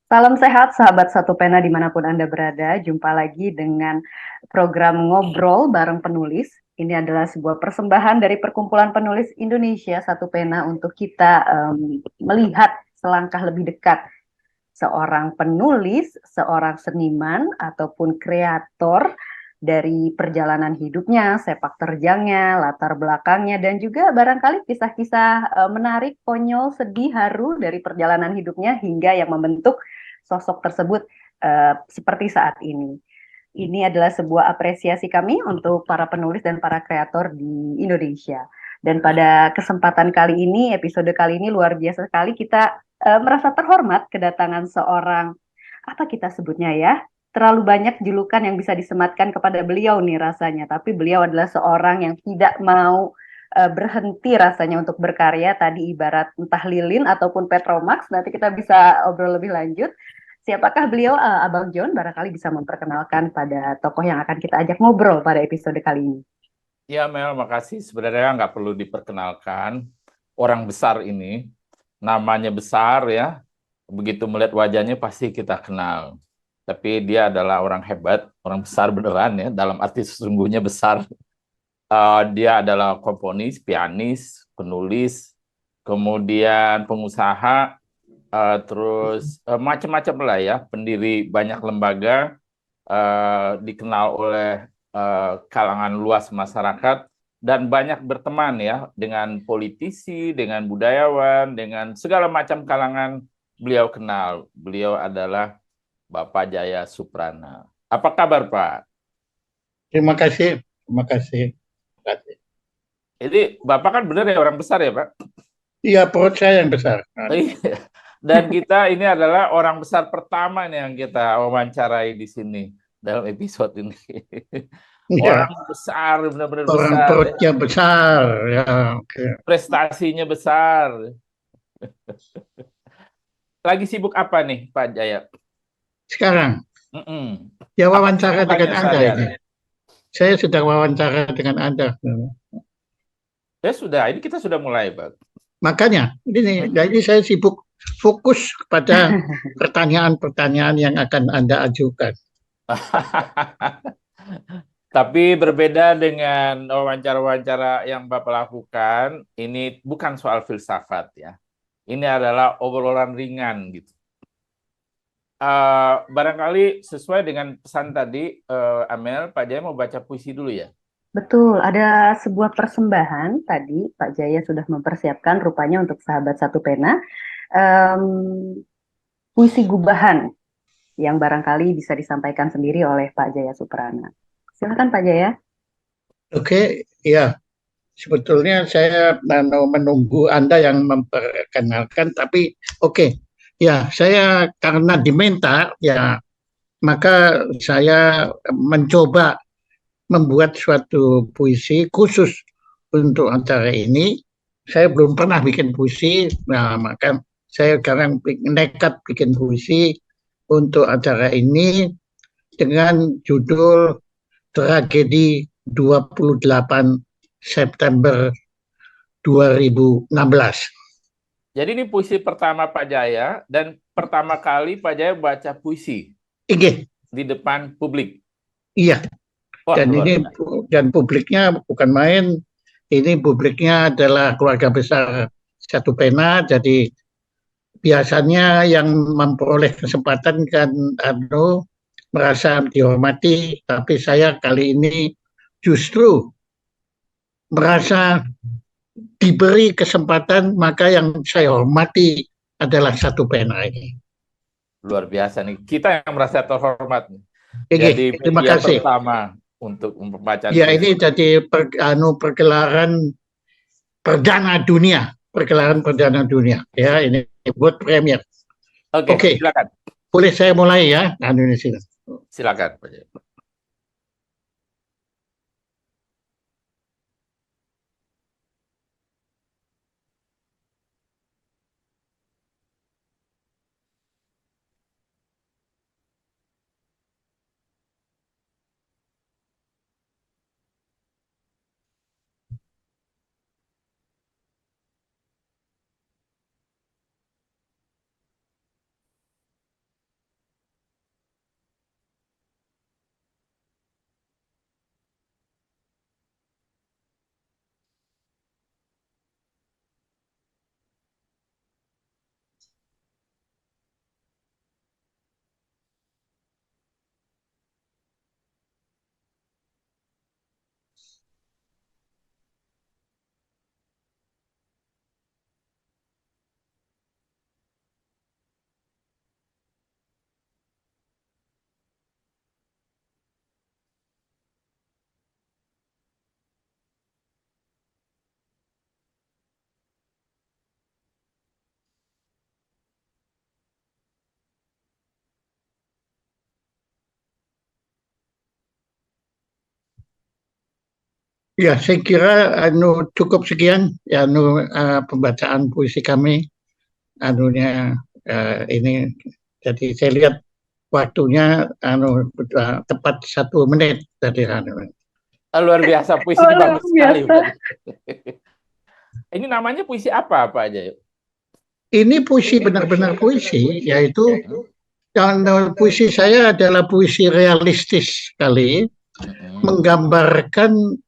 Salam sehat, sahabat Satu Pena dimanapun Anda berada. Jumpa lagi dengan program Ngobrol bareng Penulis. Ini adalah sebuah persembahan dari Perkumpulan Penulis Indonesia Satu Pena untuk kita melihat selangkah lebih dekat seorang penulis, seorang seniman, ataupun kreator dari perjalanan hidupnya, sepak terjangnya, latar belakangnya, dan juga barangkali kisah-kisah menarik, konyol, sedih, haru dari perjalanan hidupnya hingga yang membentuk sosok tersebut seperti saat ini. Ini adalah sebuah apresiasi kami untuk para penulis dan para kreator di Indonesia. Dan pada kesempatan kali ini, episode kali ini luar biasa sekali kita merasa terhormat kedatangan seorang, apa kita sebutnya ya, terlalu banyak julukan yang bisa disematkan kepada beliau nih rasanya. Tapi beliau adalah seorang yang tidak mau berhenti rasanya untuk berkarya. Tadi ibarat entah lilin ataupun Petromax. Nanti kita bisa obrol lebih lanjut. Siapakah beliau, Abang John? Barangkali bisa memperkenalkan pada tokoh yang akan kita ajak ngobrol pada episode kali ini. Ya Mel, makasih. Sebenarnya nggak perlu diperkenalkan. Orang besar ini, namanya besar ya. Begitu melihat wajahnya pasti kita kenal. Tapi dia adalah orang hebat, orang besar beneran ya. Dalam arti sesungguhnya besar. Dia adalah komponis, pianis, penulis, kemudian pengusaha, terus macam-macam lah ya. Pendiri banyak lembaga, dikenal oleh kalangan luas masyarakat dan banyak berteman ya dengan politisi, dengan budayawan, dengan segala macam kalangan beliau kenal. Beliau adalah Bapak Jaya Suprana. Apa kabar, Pak? Terima kasih, terima kasih. Jadi Bapak kan benar ya orang besar ya, Pak? Iya, perut saya yang besar. Iya. Dan kita ini adalah orang besar pertama nih yang kita wawancarai di sini dalam episode ini. Iya, Orang besar, benar-benar orang besar ya. perutnya besar. Ya, oke. Prestasinya besar. Lagi sibuk apa nih, Pak Jaya? Sekarang, Mm-mm. ya Apa wawancara dengan kesibukannya Anda seharian? ini. Saya sedang wawancara dengan Anda. Ya sudah, ini kita sudah mulai, Pak. Makanya, jadi saya sibuk fokus kepada pertanyaan-pertanyaan yang akan Anda ajukan. Tapi berbeda dengan wawancara-wawancara yang Bapak lakukan, ini bukan soal filsafat ya. Ini adalah obrolan ringan gitu. Barangkali sesuai dengan pesan tadi, Amel, Pak Jaya mau baca puisi dulu ya. Betul, ada sebuah persembahan tadi Pak Jaya sudah mempersiapkan rupanya untuk sahabat Satu Pena. Em, Puisi gubahan yang barangkali bisa disampaikan sendiri oleh Pak Jaya Suprana. Silakan Pak Jaya. Oke, ya. Sebetulnya saya menunggu Anda yang memperkenalkan, tapi oke. Ya, saya karena diminta, ya maka saya mencoba membuat suatu puisi khusus untuk acara ini. Saya belum pernah bikin puisi, nah maka saya sekarang nekat bikin puisi untuk acara ini dengan judul Tragedi 28 September 2016. Jadi ini puisi pertama Pak Jaya dan pertama kali Pak Jaya baca puisi Oke, di depan publik. iya. Wah, Dan luar ini biasa. dan publiknya bukan main. Ini publiknya adalah keluarga besar Satu Pena. Jadi biasanya yang memperoleh kesempatan kan merasa dihormati, tapi saya kali ini justru merasa diberi kesempatan, maka yang saya hormati adalah Satu Pena ini. Luar biasa nih. Kita yang merasa terhormat nih. Oke, Jadi terima media kasih. pertama untuk pembacaan Ya, puisi. ini jadi pergelaran pergelaran perdana dunia. Ya, ini buat premier. Oke, Oke, silakan. boleh saya mulai ya, Indonesia. Silakan Pak Jaya. Ya, saya kira cukup sekian ya pembacaan puisi kami anunya ini. Jadi saya lihat waktunya tepat 1 menit tadi Luar biasa, Oh, puisinya luar bagus sekali, biasa. Pak. Ini namanya puisi apa aja, yuk? Ini puisi benar-benar puisi, yaitu puisi saya adalah puisi realistis sekali, menggambarkan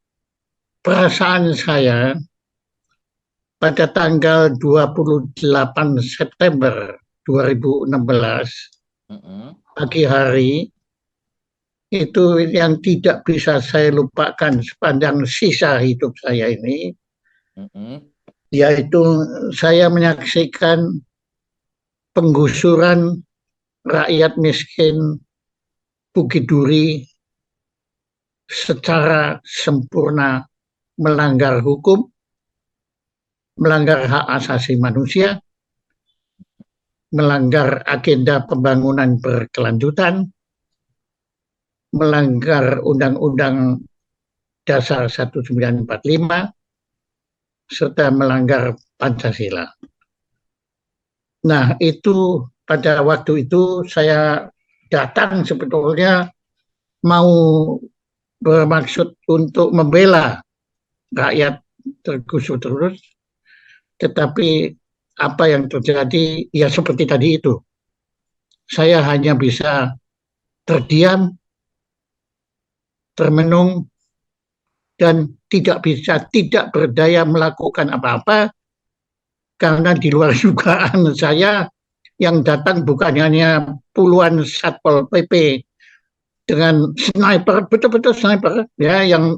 perasaan saya pada tanggal 28 September 2016 pagi hari itu yang tidak bisa saya lupakan sepanjang sisa hidup saya ini, yaitu saya menyaksikan penggusuran rakyat miskin Bukit Duri secara sempurna, melanggar hukum, melanggar hak asasi manusia, melanggar agenda pembangunan berkelanjutan, melanggar Undang-Undang Dasar 1945, serta melanggar Pancasila. Nah, itu pada waktu itu saya datang sebetulnya mau bermaksud untuk membela rakyat tergusur terus, tetapi apa yang terjadi ya seperti tadi itu. Saya hanya bisa terdiam, termenung, dan tidak berdaya melakukan apa-apa karena di luar dugaan saya yang datang bukan hanya puluhan satpol PP dengan sniper, betul-betul sniper ya, yang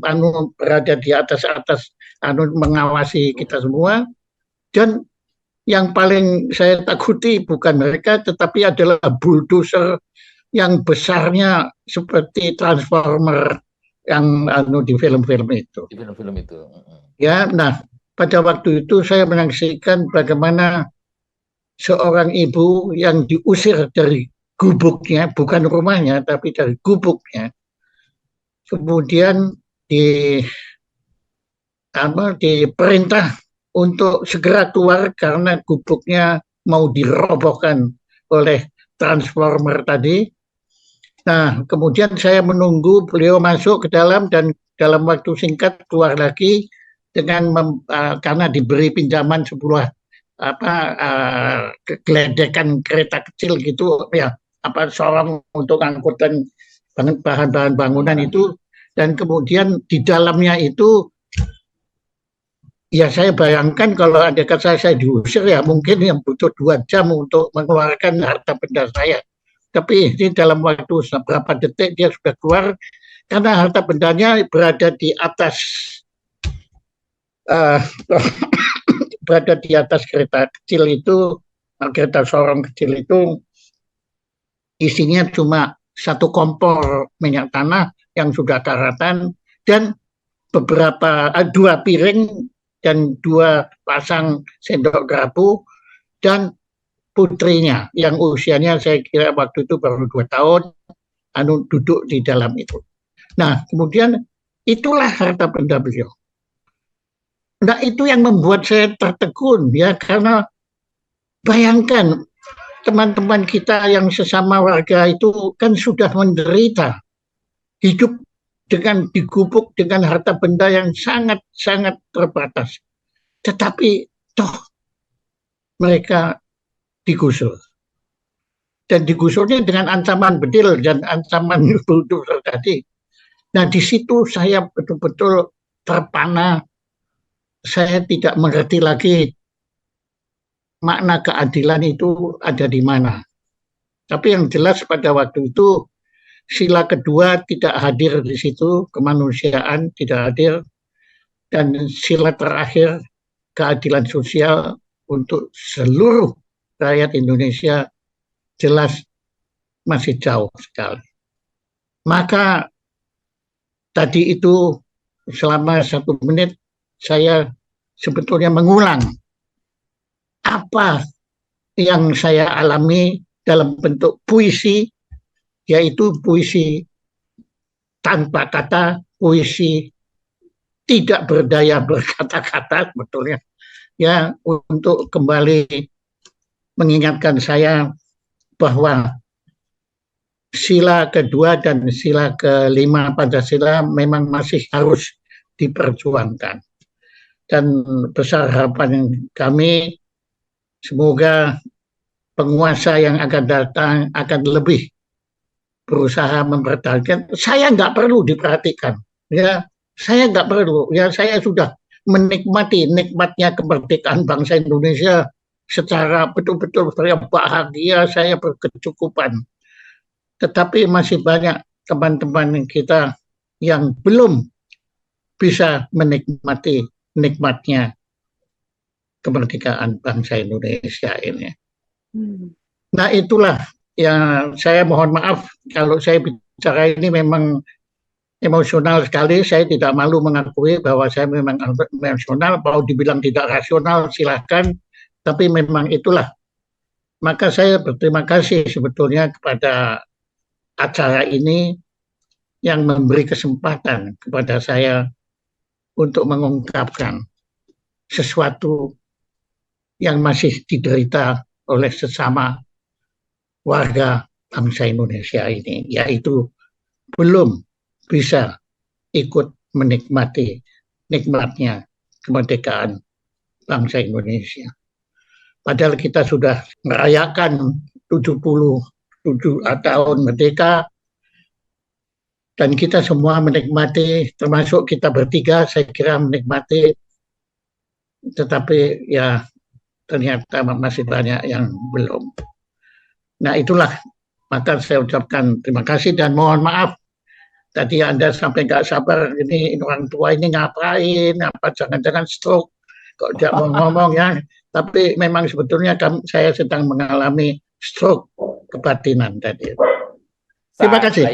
berada di atas mengawasi kita semua, dan yang paling saya takuti bukan mereka tetapi adalah bulldozer yang besarnya seperti transformer yang di film-film itu. Di film-film itu. Ya, nah pada waktu itu saya menyaksikan bagaimana seorang ibu yang diusir dari gubuknya, bukan rumahnya, tapi dari gubuknya, kemudian diperintah untuk segera keluar karena gubuknya mau dirobohkan oleh transformer tadi. Nah, kemudian saya menunggu beliau masuk ke dalam dan dalam waktu singkat keluar lagi dengan karena diberi pinjaman sebuah geledekan kereta kecil gitu ya, sorong untuk angkutan bahan-bahan bangunan itu, dan kemudian di dalamnya itu ya saya bayangkan kalau ada kata saya diusir ya mungkin yang butuh 2 jam untuk mengeluarkan harta benda saya. Tapi ini dalam waktu beberapa detik dia sudah keluar karena harta bendanya berada di atas berada di atas kereta kecil itu, kereta sorong kecil itu isinya cuma 1 kompor minyak tanah yang sudah karatan dan beberapa 2 piring dan 2 pasang sendok garpu dan putrinya yang usianya saya kira waktu itu baru 2 tahun duduk di dalam itu. Nah, kemudian itulah harta benda beliau. Nah, itu yang membuat saya tertegun ya, karena bayangkan teman-teman kita yang sesama warga itu kan sudah menderita hidup dengan digubuk dengan harta benda yang sangat-sangat terbatas. Tetapi toh mereka digusur. Dan digusurnya dengan ancaman bedil dan ancaman bulldozer tadi. Nah, di situ saya betul-betul terpana. Saya tidak mengerti lagi makna keadilan itu ada di mana. Tapi yang jelas pada waktu itu sila kedua tidak hadir di situ, kemanusiaan tidak hadir, dan sila terakhir keadilan sosial untuk seluruh rakyat Indonesia jelas masih jauh sekali. Maka tadi itu selama 1 menit saya sebetulnya mengulang apa yang saya alami dalam bentuk puisi, yaitu puisi tanpa kata, puisi tidak berdaya berkata-kata sebetulnya, ya, untuk kembali mengingatkan saya bahwa sila kedua dan sila kelima Pancasila memang masih harus diperjuangkan. Dan besar harapan kami, semoga penguasa yang akan datang akan lebih berusaha mempertahankan. Saya nggak perlu diperhatikan, ya, saya nggak perlu, ya, saya sudah menikmati nikmatnya kemerdekaan bangsa Indonesia secara betul-betul saya bahagia, saya berkecukupan. Tetapi masih banyak teman-teman kita yang belum bisa menikmati nikmatnya kemerdekaan bangsa Indonesia ini. Nah, itulah yang saya mohon maaf kalau saya bicara ini memang emosional sekali. Saya tidak malu mengakui bahwa saya memang emosional. Mau dibilang tidak rasional silahkan, tapi memang itulah. Maka saya berterima kasih sebetulnya kepada acara ini yang memberi kesempatan kepada saya untuk mengungkapkan sesuatu yang masih diderita oleh sesama warga bangsa Indonesia ini, yaitu belum bisa ikut menikmati nikmatnya kemerdekaan bangsa Indonesia. Padahal kita sudah merayakan 77 tahun merdeka, dan kita semua menikmati, termasuk kita bertiga, saya kira menikmati, tetapi ya ternyata masih banyak yang belum. Nah, itulah, maka saya ucapkan terima kasih dan mohon maaf. Tadi Anda sampai nggak sabar, ini orang tua ini ngapain, apa jangan-jangan stroke, kok tidak mau ngomong ya. Tapi memang sebetulnya saya sedang mengalami stroke kebatinan tadi. Terima kasih.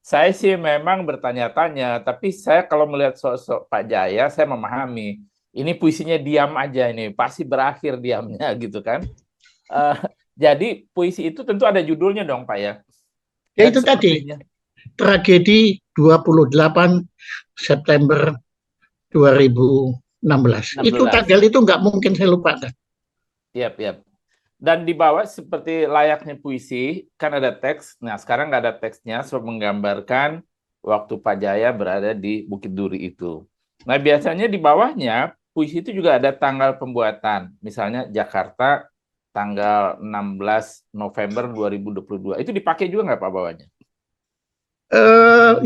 Saya sih memang bertanya-tanya, tapi saya kalau melihat sosok Pak Jaya, saya memahami. Ini puisinya diam aja ini, pasti berakhir diamnya gitu kan. Jadi puisi itu tentu ada judulnya dong Pak ya? Ya itu tadi, Tragedi 28 September 2016. Itu tanggal itu nggak mungkin saya lupakan. Yap. Dan di bawah seperti layaknya puisi, kan ada teks. Nah, sekarang nggak ada teksnya, so menggambarkan waktu Pak Jaya berada di Bukit Duri itu. Nah, biasanya di bawahnya, puisi itu juga ada tanggal pembuatan. Misalnya Jakarta, tanggal 16 November 2022. Itu dipakai juga nggak Pak bawahnya?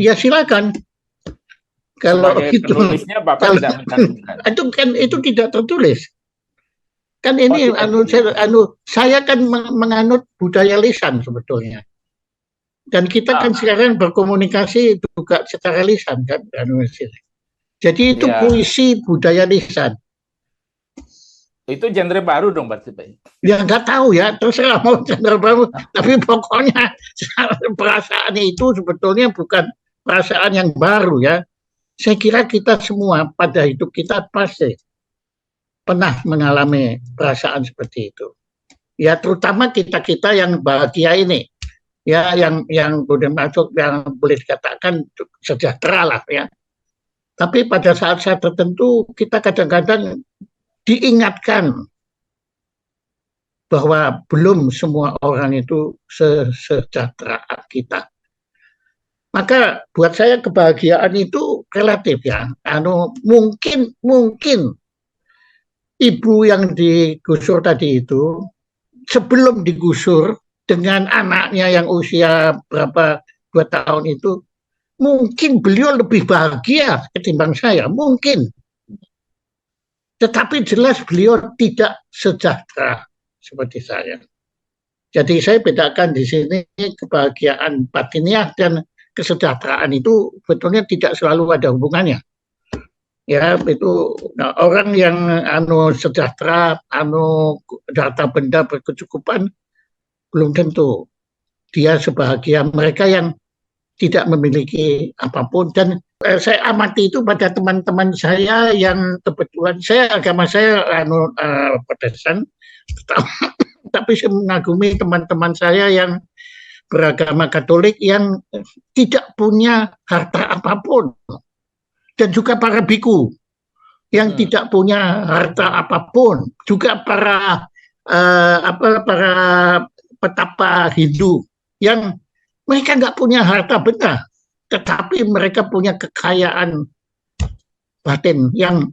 Ya silakan. Kalau sebagai itu, penulisnya Bapak tidak mencantumkan. Itu tidak tertulis. Kan ini saya kan menganut budaya lisan sebetulnya. Dan kita kan sekarang berkomunikasi juga secara lisan kan. Jadi itu puisi budaya lisan. Itu genre baru dong berarti Pak? Ya nggak tahu ya, terserah mau genre baru. Tapi pokoknya perasaan itu sebetulnya bukan perasaan yang baru ya. Saya kira kita semua pada hidup kita pasti pernah mengalami perasaan seperti itu. Ya terutama kita yang bahagia ini, ya yang boleh masuk, yang boleh dikatakan sejahtera lah ya. Tapi pada saat-saat tertentu kita kadang-kadang diingatkan bahwa belum semua orang itu sejahtera kita. Maka buat saya kebahagiaan itu relatif ya. Mungkin ibu yang digusur tadi itu sebelum digusur dengan anaknya yang usia berapa 2 tahun itu, mungkin beliau lebih bahagia ketimbang saya, mungkin. Tetapi jelas beliau tidak sejahtera seperti saya. Jadi saya bedakan di sini kebahagiaan batiniah dan kesejahteraan itu sebetulnya tidak selalu ada hubungannya. Ya itu orang yang sejahtera, harta benda berkecukupan, belum tentu dia sebahagia mereka yang tidak memiliki apapun. Dan saya amati itu pada teman-teman saya yang kebetulan agama saya Protestan, tapi saya mengagumi teman-teman saya yang beragama Katolik yang tidak punya harta apapun. dan juga para biku yang tidak punya harta apapun, juga para para petapa Hindu yang mereka nggak punya harta benda, tetapi mereka punya kekayaan batin yang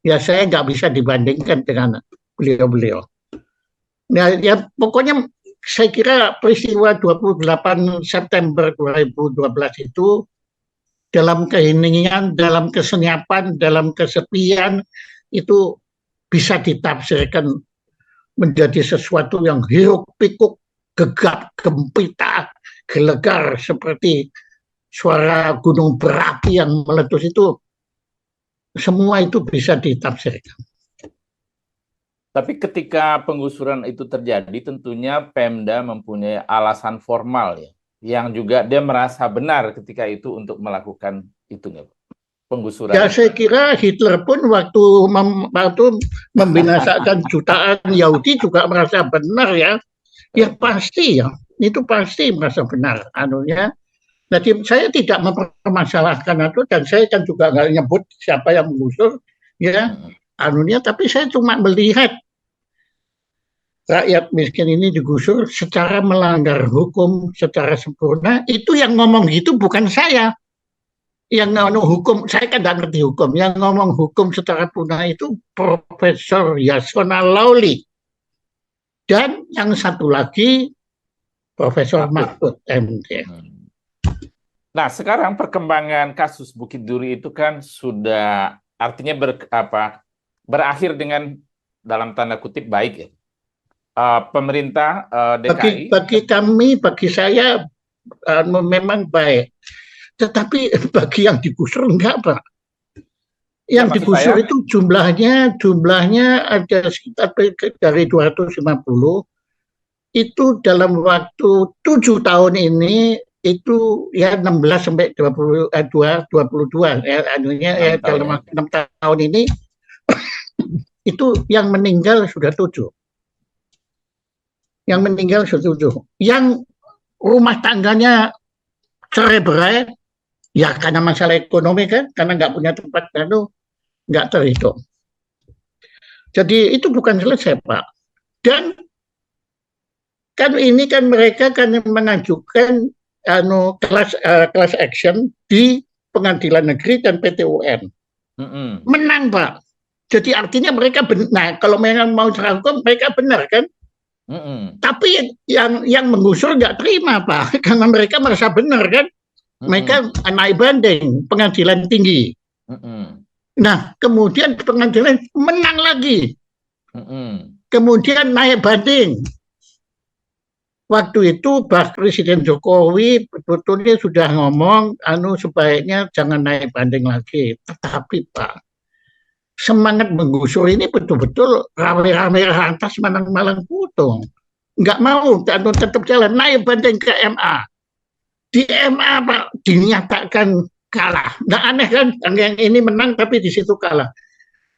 ya saya nggak bisa dibandingkan dengan beliau-beliau. Nah, ya pokoknya saya kira peristiwa 28 September 2012 itu dalam keheningan, dalam kesenyapan, dalam kesepian itu bisa ditafsirkan menjadi sesuatu yang hiruk pikuk, gegap gempita, gelegar seperti suara gunung berapi yang meletus itu. Semua itu bisa ditafsirkan. Tapi ketika penggusuran itu terjadi, tentunya Pemda mempunyai alasan formal ya, yang juga dia merasa benar ketika itu untuk melakukan itu, nggak, Pak? Penggusuran. Ya saya kira Hitler pun waktu membinasakan jutaan Yahudi juga merasa benar ya. Ya pasti ya, itu pasti merasa benar anunya. Jadi saya tidak mempermasalahkan itu dan saya kan juga nggak nyebut siapa yang menggusur ya anunya, tapi saya cuma melihat rakyat miskin ini digusur secara melanggar hukum secara sempurna. Itu yang ngomong gitu bukan saya. Yang ngomong hukum, saya kan nggak ngerti hukum. Yang ngomong hukum secara punah itu Profesor Yasona Lawli. Dan yang satu lagi Profesor Mahfud MD. Nah, sekarang perkembangan kasus Bukit Duri itu kan sudah artinya berakhir dengan dalam tanda kutip baik ya. Pemerintah DKI bagi saya memang baik. Tetapi bagi yang digusur enggak, Pak. Yang ya, digusur itu jumlahnya ada sekitar dari 250. Itu dalam waktu 7 tahun ini itu ya 16 sampai 22 ya anunya ya dalam waktu 6 tahun ini itu yang meninggal sudah 7. Yang meninggal sudah 7. Yang rumah tangganya cerai-berai ya karena masalah ekonomi kan, karena nggak punya tempat baru, nggak terhitung. Jadi itu bukan selesai, Pak. Dan kan ini kan mereka kan mengajukan class action di Pengadilan Negeri dan PT UN. Menang, Pak. Jadi artinya mereka benar. Kalau memang mau secara hukum mereka benar kan. Tapi yang menggusur nggak terima, Pak, karena mereka merasa benar kan. Mereka naik banding Pengadilan Tinggi. Nah, kemudian pengadilan menang lagi. Kemudian naik banding. Waktu itu Presiden Jokowi betulnya sudah ngomong, sebaiknya jangan naik banding lagi. Tetapi Pak, semangat menggusur ini betul-betul rame-rame rantas malang-malang putung. Nggak mau, tetap jalan, naik banding ke MA. Di MA Pak dinyatakan kalah. Nggak aneh kan, yang ini menang tapi di situ kalah.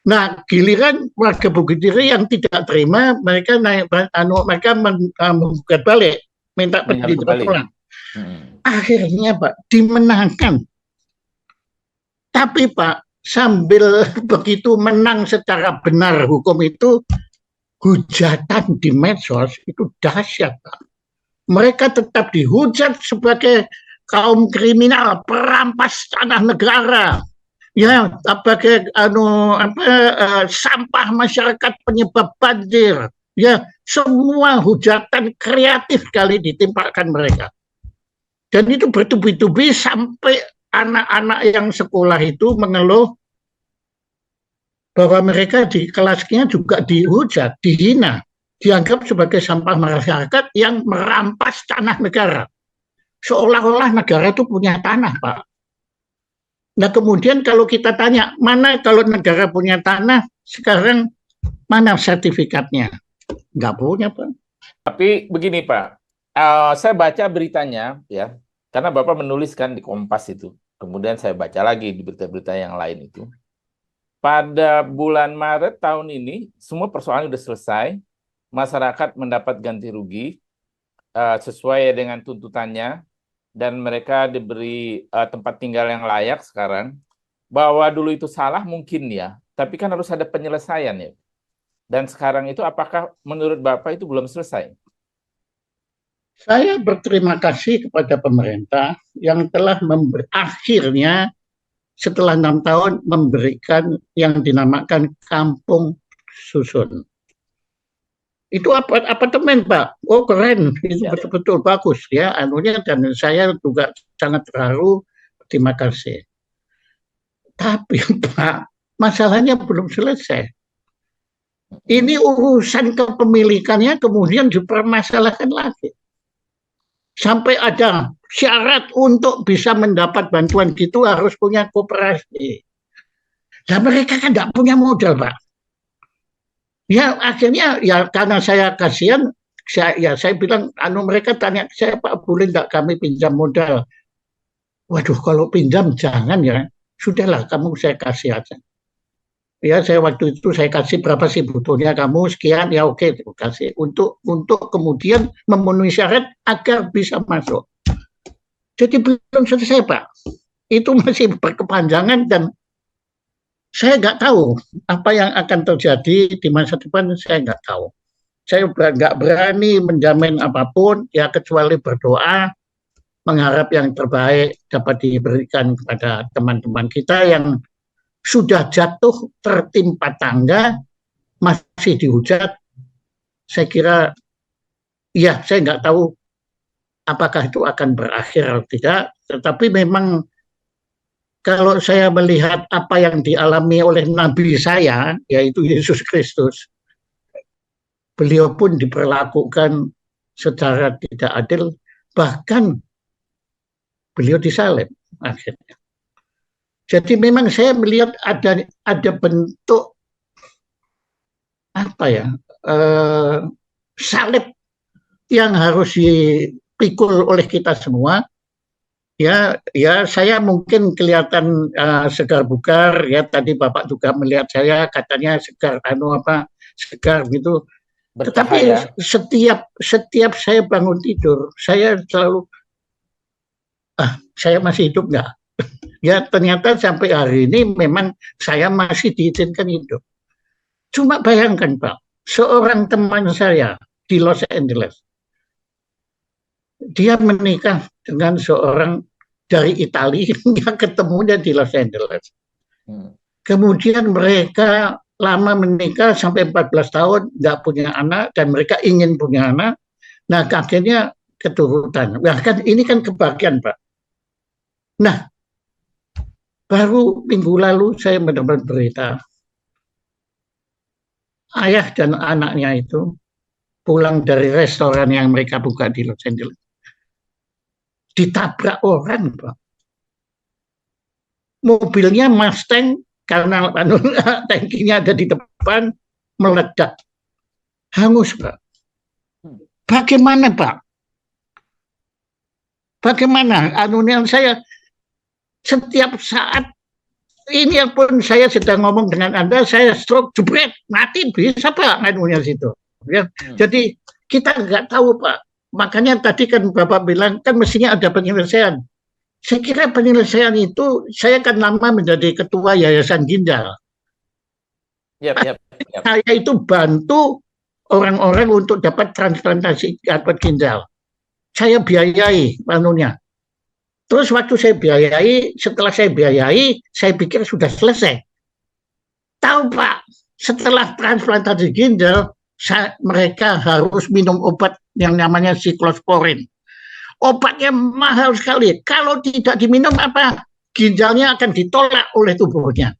Nah, giliran warga Bukit Duri yang tidak terima, mereka menggugat balik, minta pertolongan. Akhirnya Pak dimenangkan. Tapi Pak, sambil begitu menang secara benar hukum itu, hujatan di medsos itu dahsyat, Pak. Mereka tetap dihujat sebagai kaum kriminal, perampas tanah negara. Ya, sebagai sampah masyarakat penyebab banjir. Ya, semua hujatan kreatif kali ditimpakan mereka. Dan itu bertubi-tubi sampai anak-anak yang sekolah itu mengeluh bahwa mereka di kelasnya juga dihujat, dihina, dianggap sebagai sampah masyarakat yang merampas tanah negara. Seolah-olah negara itu punya tanah, Pak. Nah, kemudian kalau kita tanya, mana kalau negara punya tanah, sekarang mana sertifikatnya? Nggak punya, Pak. Tapi begini, Pak. Saya baca beritanya, ya, karena Bapak menuliskan di Kompas itu. Kemudian saya baca lagi di berita-berita yang lain itu. Pada bulan Maret tahun ini, semua persoalan sudah selesai. Masyarakat mendapat ganti rugi sesuai dengan tuntutannya. Dan mereka diberi tempat tinggal yang layak sekarang. bahwa dulu itu salah mungkin ya, tapi kan harus ada penyelesaian ya. Dan sekarang itu apakah menurut Bapak itu belum selesai? Saya berterima kasih kepada pemerintah yang telah akhirnya setelah 6 tahun memberikan yang dinamakan kampung susun. Itu apartemen, Pak. Oh, keren. Itu Ya. betul-betul bagus ya anunya, dan saya juga sangat terharu. Terima kasih. Tapi Pak, masalahnya belum selesai. Ini urusan kepemilikannya kemudian dipermasalahkan lagi. Sampai ada syarat untuk bisa mendapat bantuan gitu harus punya koperasi. Nah, mereka kan tidak punya modal, Pak. Ya akhirnya ya karena saya kasihan, saya bilang, mereka tanya saya, Pak, boleh nggak kami pinjam modal? Waduh, kalau pinjam jangan ya. Sudahlah, kamu saya kasih aja. Ya, saya waktu itu saya kasih berapa sih butuhnya kamu, sekian, ya oke, terima kasih. Untuk kemudian memenuhi syarat agar bisa masuk. Jadi belum selesai, Pak. Itu masih berkepanjangan dan saya nggak tahu apa yang akan terjadi di masa depan, saya nggak tahu. Saya nggak berani menjamin apapun, ya kecuali berdoa, mengharap yang terbaik dapat diberikan kepada teman-teman kita yang sudah jatuh tertimpa tangga, masih dihujat. Saya kira, ya saya nggak tahu apakah itu akan berakhir atau tidak, tetapi memang kalau saya melihat apa yang dialami oleh Nabi saya, yaitu Yesus Kristus, beliau pun diperlakukan secara tidak adil, bahkan beliau disalib akhirnya. Jadi memang saya melihat ada bentuk apa ya, salib yang harus dipikul oleh kita semua. Ya, saya mungkin kelihatan segar bugar ya. Tadi Bapak juga melihat saya katanya segar segar gitu. Bercahaya. Tetapi setiap saya bangun tidur, saya selalu saya masih hidup nggak? Ya ternyata sampai hari ini memang saya masih diizinkan hidup. Cuma bayangkan, Pak, seorang teman saya di Los Angeles, dia menikah dengan seorang dari Italia yang ketemunya di Los Angeles. Kemudian mereka lama menikah sampai 14 tahun, nggak punya anak, dan mereka ingin punya anak. Nah, akhirnya keturutan. Bahkan ini kan kebahagiaan, Pak. Nah, baru minggu lalu saya mendapat berita, ayah dan anaknya itu pulang dari restoran yang mereka buka di Los Angeles, ditabrak orang, Pak. Mobilnya Mustang, karena tankinya ada di depan, meledak. Hangus, Pak. Bagaimana, Pak? Bagaimana? Saya setiap saat ini pun saya sedang ngomong dengan Anda, saya stroke, jebret, mati, bisa, Pak, situ. Ya. Jadi kita nggak tahu, Pak. Makanya tadi kan Bapak bilang, kan mestinya ada penyelesaian. Saya kira penyelesaian itu, saya kan lama menjadi ketua Yayasan Ginjal. Yep. Saya itu bantu orang-orang untuk dapat transplantasi ginjal. Saya biayai manunya. Terus waktu saya biayai, setelah saya biayai, saya pikir sudah selesai. Tahu, Pak, setelah transplantasi ginjal, mereka harus minum obat yang namanya siklosporin. Obatnya mahal sekali. Kalau tidak diminum ginjalnya akan ditolak oleh tubuhnya.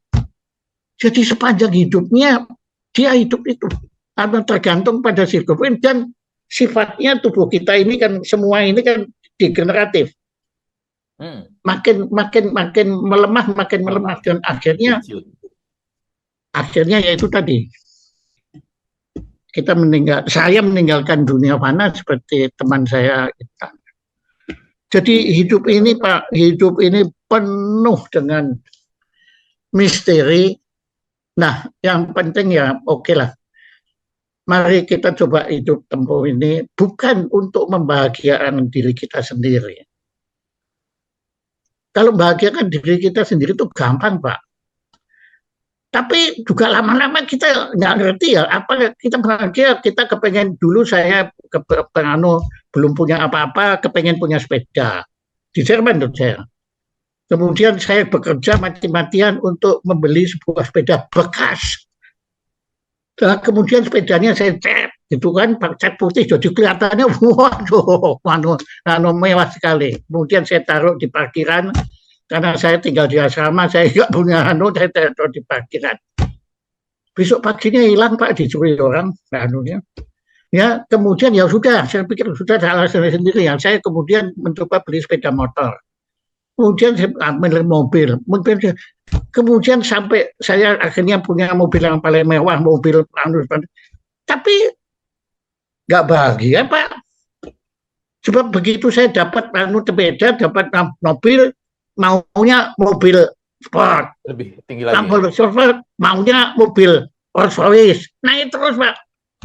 Jadi sepanjang hidupnya dia hidup itu karena tergantung pada siklosporin, dan sifatnya tubuh kita ini kan semua ini kan degeneratif. Makin melemah dan akhirnya yaitu tadi saya meninggalkan dunia fana seperti teman saya. Jadi hidup ini, Pak, penuh dengan misteri. Nah, yang penting ya oke lah. Mari kita coba hidup tempuh ini bukan untuk membahagiakan diri kita sendiri. Kalau bahagiakan diri kita sendiri itu gampang, Pak. Tapi juga lama-lama kita nggak ngerti ya, apa kita bahagia, kita kepengen dulu saya belum punya apa-apa, kepengen punya sepeda. Di Jerman tuh saya. Kemudian saya bekerja mati-matian untuk membeli sebuah sepeda bekas. Nah, kemudian sepedanya saya cat, gitu kan, cat putih, jadi kelihatannya, waduh, mewah sekali. Kemudian saya taruh di parkiran, karena saya tinggal di asrama, saya nggak punya saya taruh di parkiran. Besok paginya hilang, Pak, dicuri orang, anunya. Ya, kemudian ya sudah, saya pikir sudah salah saya sendiri ya. Saya kemudian mencoba beli sepeda motor. Kemudian saya ambil mobil. Kemudian sampai saya akhirnya punya mobil yang paling mewah, mobil tapi nggak bahagia, Pak. Sebab begitu saya dapat sepeda, dapat mobil, maunya mobil sport. Lebih tinggi lagi. Maunya mobil Rolls Royce. Naik terus, Pak.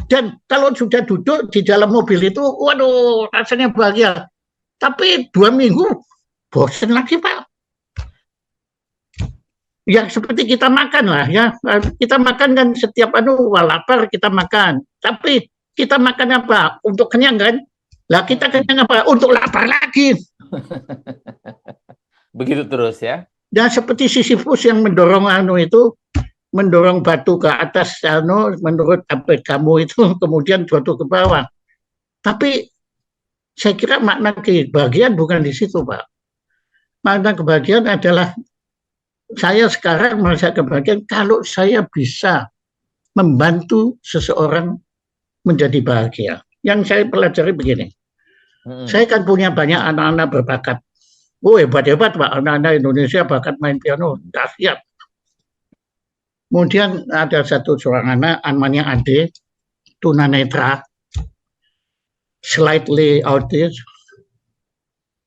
Dan kalau sudah duduk di dalam mobil itu, waduh, rasanya bahagia. Tapi 2 minggu, bosan lagi, Pak. Ya seperti kita makan lah ya, kita makan kan setiap lapar kita makan, tapi kita makan apa? Untuk kenyang kan? Lah kita kenyang apa? Untuk lapar lagi. Begitu terus ya. Dan seperti Sisyphus yang mendorong mendorong batu ke atas, menurut apa kamu itu, kemudian jatuh ke bawah. Tapi saya kira makna kebahagiaan bukan di situ, Pak. Makna kebahagiaan adalah saya sekarang merasa kebahagiaan kalau saya bisa membantu seseorang menjadi bahagia. Yang saya pelajari begini, saya kan punya banyak anak-anak berbakat. Hebat-hebat, Pak, anak-anak Indonesia bakat main piano, dahsyat. Kemudian ada seorang anak, namanya Ade, tunanetra, slightly autis.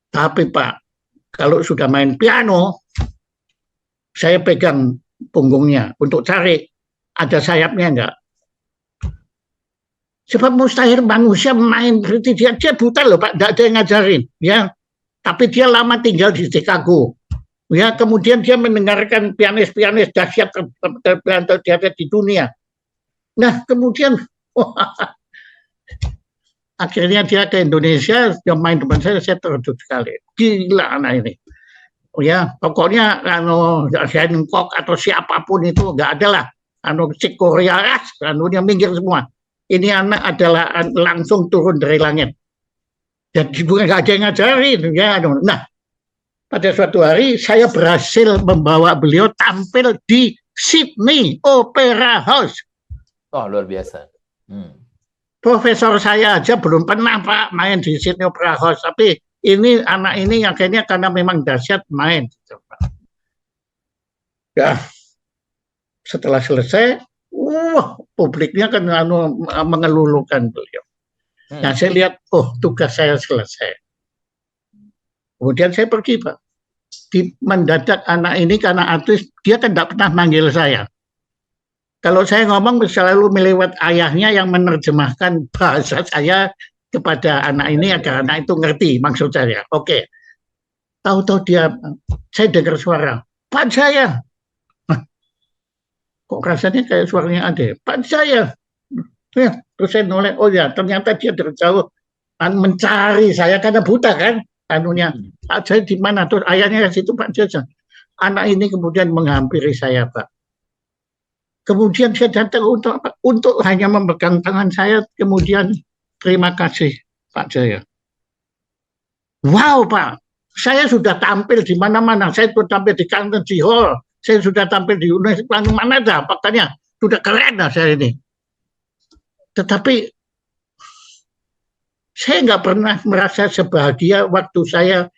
Tapi Pak, kalau sudah main piano, saya pegang punggungnya untuk cari ada sayapnya enggak. Sebab mustahil manusia main seperti dia buta loh, Pak, enggak ada yang ngajarin, ya. Tapi dia lama tinggal di Chicago. Ya, kemudian dia mendengarkan pianis-pianis dahsyat terbiasa di dunia. Nah, kemudian akhirnya dia ke Indonesia, dia main depan saya terkejut sekali. Gila anak ini. Ya, pokoknya Hancock atau siapapun itu nggak ada lah. Cik Korea, dia minggir semua. Ini anak adalah langsung turun dari langit. Jadi bukan nggak ada yang ngajarin. Ya, nah, pada suatu hari saya berhasil membawa beliau tampil di Sydney Opera House. Oh, luar biasa. Profesor saya aja belum pernah, Pak, main di Sydney Opera House. Tapi ini anak ini yang kayaknya karena memang dahsyat main. Ya, setelah selesai, publiknya kan mengelulukan beliau. Nah, saya lihat, tugas saya selesai. Kemudian saya pergi, Pak. Mendadak anak ini karena artis, dia kan tidak pernah manggil saya. Kalau saya ngomong selalu melewat ayahnya yang menerjemahkan bahasa saya kepada anak ini agar anak itu ngerti maksud saya. Oke. Tahu-tahu saya dengar suara, Pak saya. Kok rasanya kayak suaranya Ade? Pak saya. Ya, terus saya noleh, ternyata dia dari jauh mencari saya karena buta kan. Pak saya di mana? Terus ayahnya di situ, Pak Jaja. Anak ini kemudian menghampiri saya, Pak. Kemudian saya datang untuk hanya memegang tangan saya, kemudian terima kasih, Pak Jaya. Wow, Pak. Saya sudah tampil di mana-mana. Saya sudah tampil di Carnegie Hall. Saya sudah tampil di Universitas mana aja. Faktanya sudah keren lah saya ini. Tetapi saya nggak pernah merasa sebahagia waktu saya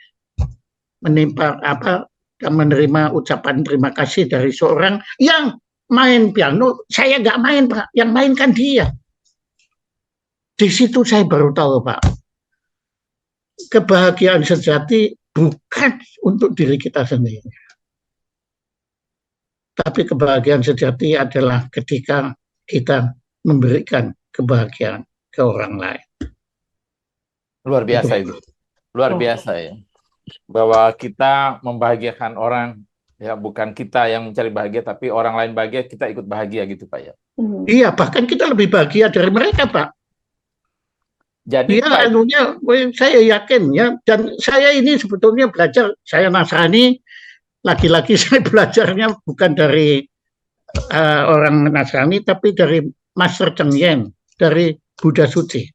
menerima ucapan terima kasih dari seorang yang main piano. Saya nggak main, Pak. Yang main kan dia. Di situ saya baru tahu, Pak. Kebahagiaan sejati bukan untuk diri kita sendiri. Tapi kebahagiaan sejati adalah ketika kita memberikan kebahagiaan ke orang lain. Luar biasa itu. Luar biasa ya. bahwa kita membahagiakan orang, ya bukan kita yang mencari bahagia, tapi orang lain bahagia, kita ikut bahagia gitu Pak ya. Iya, bahkan kita lebih bahagia dari mereka, Pak. Jadi Ya, Pak, anunya, saya yakin ya, dan saya ini sebetulnya belajar, saya Nasrani, lagi-lagi saya belajarnya bukan dari orang Nasrani, tapi dari Master Cheng Yen, dari Buddha Suci.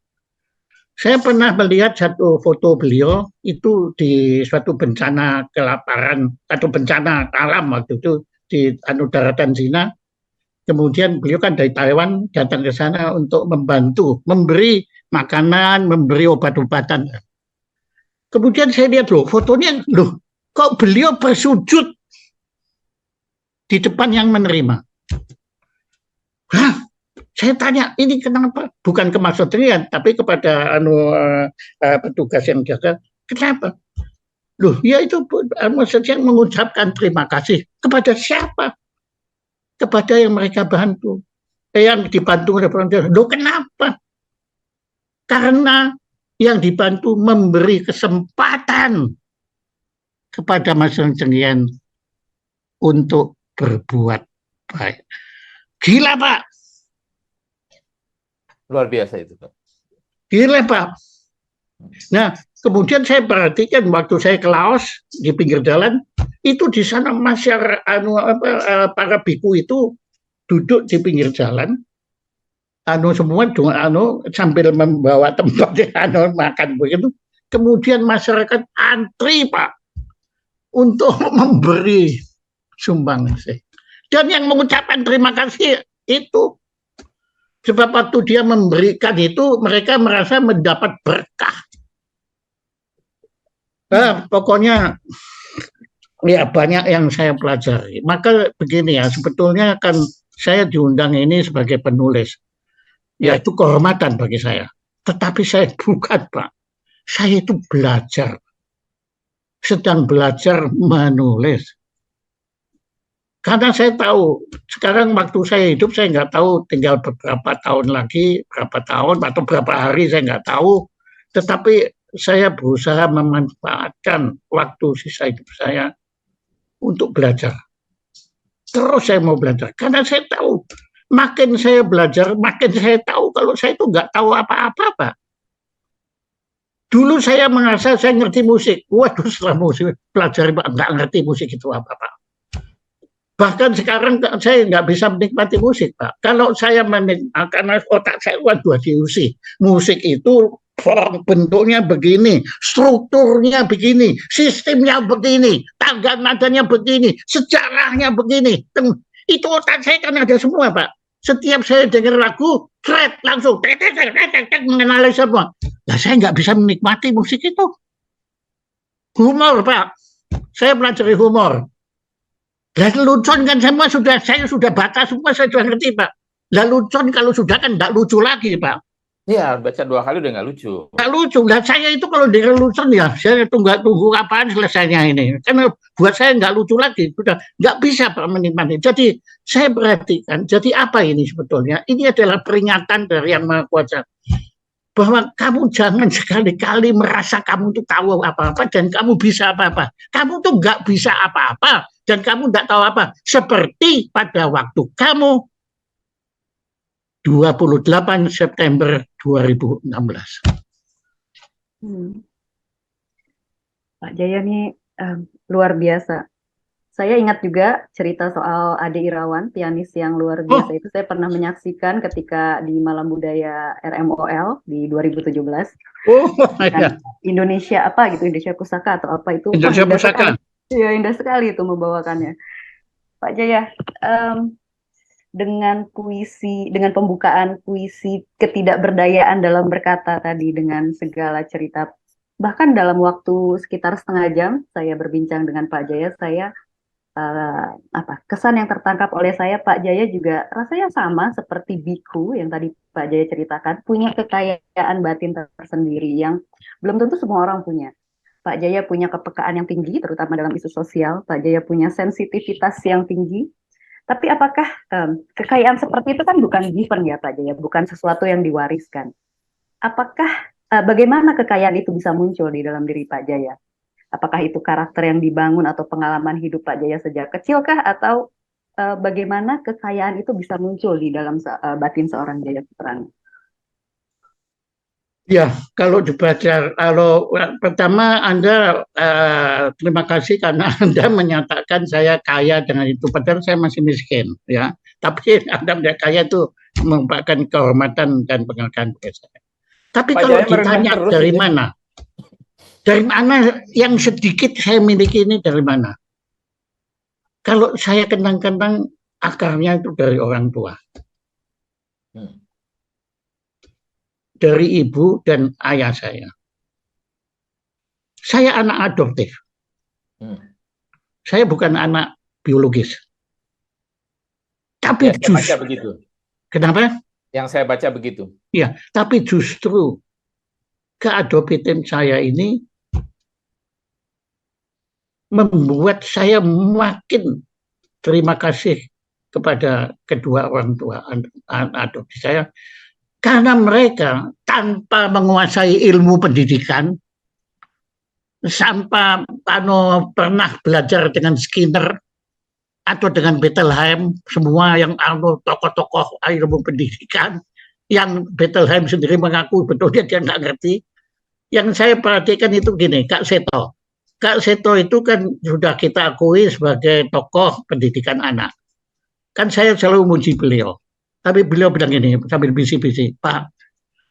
Saya pernah melihat satu foto beliau itu di suatu bencana kelaparan atau bencana alam waktu itu di daratan Cina. Kemudian beliau kan dari Taiwan datang ke sana untuk membantu, memberi makanan, memberi obat-obatan. Kemudian saya lihat loh fotonya, loh kok beliau bersujud di depan yang menerima. Hah? Saya tanya, ini kenapa? Bukan ke Mas Sodrian, tapi kepada petugas yang jaga. Kenapa? Loh, ya itu maksudnya mengucapkan terima kasih kepada siapa? Kepada yang mereka bantu. Yang dibantu oleh orang. Loh, kenapa? Karena yang dibantu memberi kesempatan kepada Mas Sodrian untuk berbuat baik. Gila, Pak. luar biasa itu Pak. Gila, Pak. Nah, kemudian saya perhatikan waktu saya ke Laos di pinggir jalan, itu di sana masyarakat para biku itu duduk di pinggir jalan, semua sambil membawa tempat makan begitu. Kemudian masyarakat antri, Pak, untuk memberi sumbangsih. Dan yang mengucapkan terima kasih itu sebab waktu dia memberikan itu mereka merasa mendapat berkah. Pokoknya ya banyak yang saya pelajari. Maka begini ya, sebetulnya kan saya diundang ini sebagai penulis. Ya itu kehormatan bagi saya. Tetapi saya bukan, Pak. Saya itu belajar. Sedang belajar menulis. Karena saya tahu, sekarang waktu saya hidup, saya nggak tahu tinggal beberapa tahun lagi, berapa tahun atau berapa hari, saya nggak tahu. Tetapi saya berusaha memanfaatkan waktu sisa hidup saya untuk belajar. Terus saya mau belajar, karena saya tahu, makin saya belajar, makin saya tahu kalau saya itu nggak tahu apa-apa, Pak. Dulu saya merasa saya ngerti musik. Waduh, setelah musik, pelajari, Pak, nggak ngerti musik itu apa-apa. Bahkan sekarang saya nggak bisa menikmati musik, Pak. Kalau saya karena otak saya waduh diusi. Musik itu bentuknya begini, strukturnya begini, sistemnya begini, tangga nadanya begini, sejarahnya begini. Itu otak saya kan ada semua, Pak. Setiap saya dengar lagu, langsung mengenali semua. Nah, saya nggak bisa menikmati musik itu. Humor, Pak. Saya pelajari humor. Lah lucon kan semua saya sudah baca semua, saya sudah ngerti, Pak. Lah lucon kalau sudah kan nggak lucu lagi, Pak. Iya, baca 2 kali udah nggak lucu. Nggak lucu. Lah saya itu kalau dengar lucon ya, saya tunggu kapan selesainya ini. Karena buat saya nggak lucu lagi, sudah nggak bisa, Pak, menikmati. Jadi saya perhatikan, jadi apa ini sebetulnya? Ini adalah peringatan dari Yang Maha Kuasa. Bahwa kamu jangan sekali-kali merasa kamu tuh tahu apa-apa dan kamu bisa apa-apa. Kamu tuh nggak bisa apa-apa dan kamu nggak tahu apa. Seperti pada waktu kamu 28 September 2016. Pak Jaya ini luar biasa. Saya ingat juga cerita soal Ade Irawan, pianis yang luar biasa itu. Saya pernah menyaksikan ketika di Malam Budaya RMOL di 2017. Iya. Indonesia apa gitu, Indonesia Pusaka atau apa itu. Indonesia Pusaka. Iya, indah sekali itu membawakannya. Pak Jaya, dengan puisi, dengan pembukaan puisi ketidakberdayaan dalam berkata tadi dengan segala cerita, bahkan dalam waktu sekitar setengah jam saya berbincang dengan Pak Jaya, saya kesan yang tertangkap oleh saya, Pak Jaya juga rasanya sama seperti biku yang tadi Pak Jaya ceritakan, punya kekayaan batin tersendiri yang belum tentu semua orang punya. Pak Jaya punya kepekaan yang tinggi, terutama dalam isu sosial. Pak Jaya punya sensitivitas yang tinggi. Tapi apakah kekayaan seperti itu kan bukan given ya Pak Jaya, bukan sesuatu yang diwariskan. Apakah bagaimana kekayaan itu bisa muncul di dalam diri Pak Jaya? Apakah itu karakter yang dibangun atau pengalaman hidup Pak Jaya sejak kecil kah? Atau bagaimana kekayaan itu bisa muncul di dalam batin seorang Jaya Putrana? Ya, kalau dibaca, kalau pertama Anda terima kasih karena Anda menyatakan saya kaya dengan itu, padahal saya masih miskin, ya. Tapi Anda menjadi kaya itu merupakan kehormatan dan penghargaan bagi saya. Tapi Pak kalau Jaya merendah ditanya terus dari ini. mana? Dari mana yang sedikit saya miliki ini dari mana? Kalau saya kenang-kenang akarnya itu dari orang tua. Dari ibu dan ayah saya. Saya anak adoptif. Saya bukan anak biologis. Tapi Ya, saya baca begitu. Kenapa? Yang saya baca begitu. Ya, tapi justru keadoptifan saya ini membuat saya makin terima kasih kepada kedua orang tua adopsi saya, karena mereka tanpa menguasai ilmu pendidikan, sampai pernah belajar dengan Skinner atau dengan Bettelheim, semua yang tokoh-tokoh ilmu pendidikan, yang Bettelheim sendiri mengaku betulnya dia nggak ngerti. Yang saya perhatikan itu gini, Kak Seto. Kak Seto itu kan sudah kita akui sebagai tokoh pendidikan anak. Kan saya selalu muji beliau. Tapi beliau bilang gini, sambil bisi-bisi, Pak,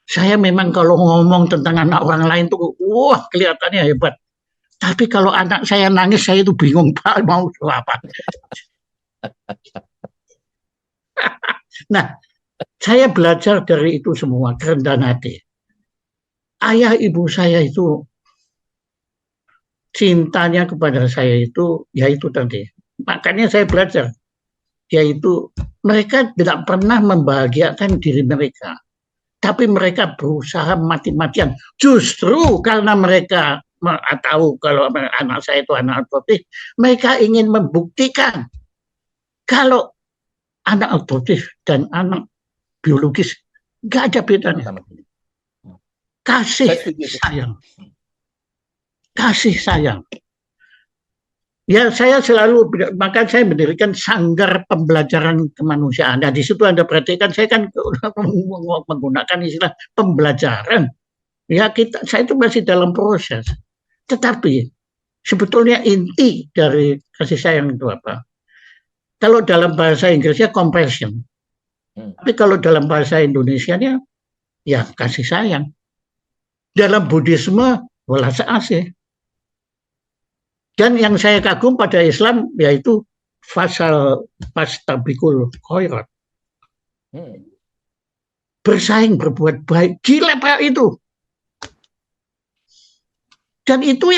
saya memang kalau ngomong tentang anak orang lain tuh, wah kelihatannya hebat. Tapi kalau anak saya nangis, saya itu bingung, Pak, mau apa. Nah, saya belajar dari itu semua, kerendahan hati. Ayah ibu saya itu, cintanya kepada saya itu, yaitu tadi. Makanya saya belajar, yaitu mereka tidak pernah membahagiakan diri mereka. Tapi mereka berusaha mati-matian. Justru karena mereka tahu kalau anak saya itu anak adoptif, mereka ingin membuktikan kalau anak adoptif dan anak biologis nggak ada bedanya. Kasih sayang. Kasih sayang. Ya, saya selalu, maka saya mendirikan sanggar pembelajaran kemanusiaan. Nah, di situ Anda perhatikan, saya kan menggunakan istilah pembelajaran. Ya, saya itu masih dalam proses. Tetapi sebetulnya inti dari kasih sayang itu apa? Kalau dalam bahasa Inggrisnya compassion. Tapi kalau dalam bahasa Indonesianya, ya kasih sayang. Dalam Buddhisme, welas asih. Dan yang saya kagum pada Islam yaitu fasal pastabikul khairat. Bersaing berbuat baik. Gila Pak itu. Dan itu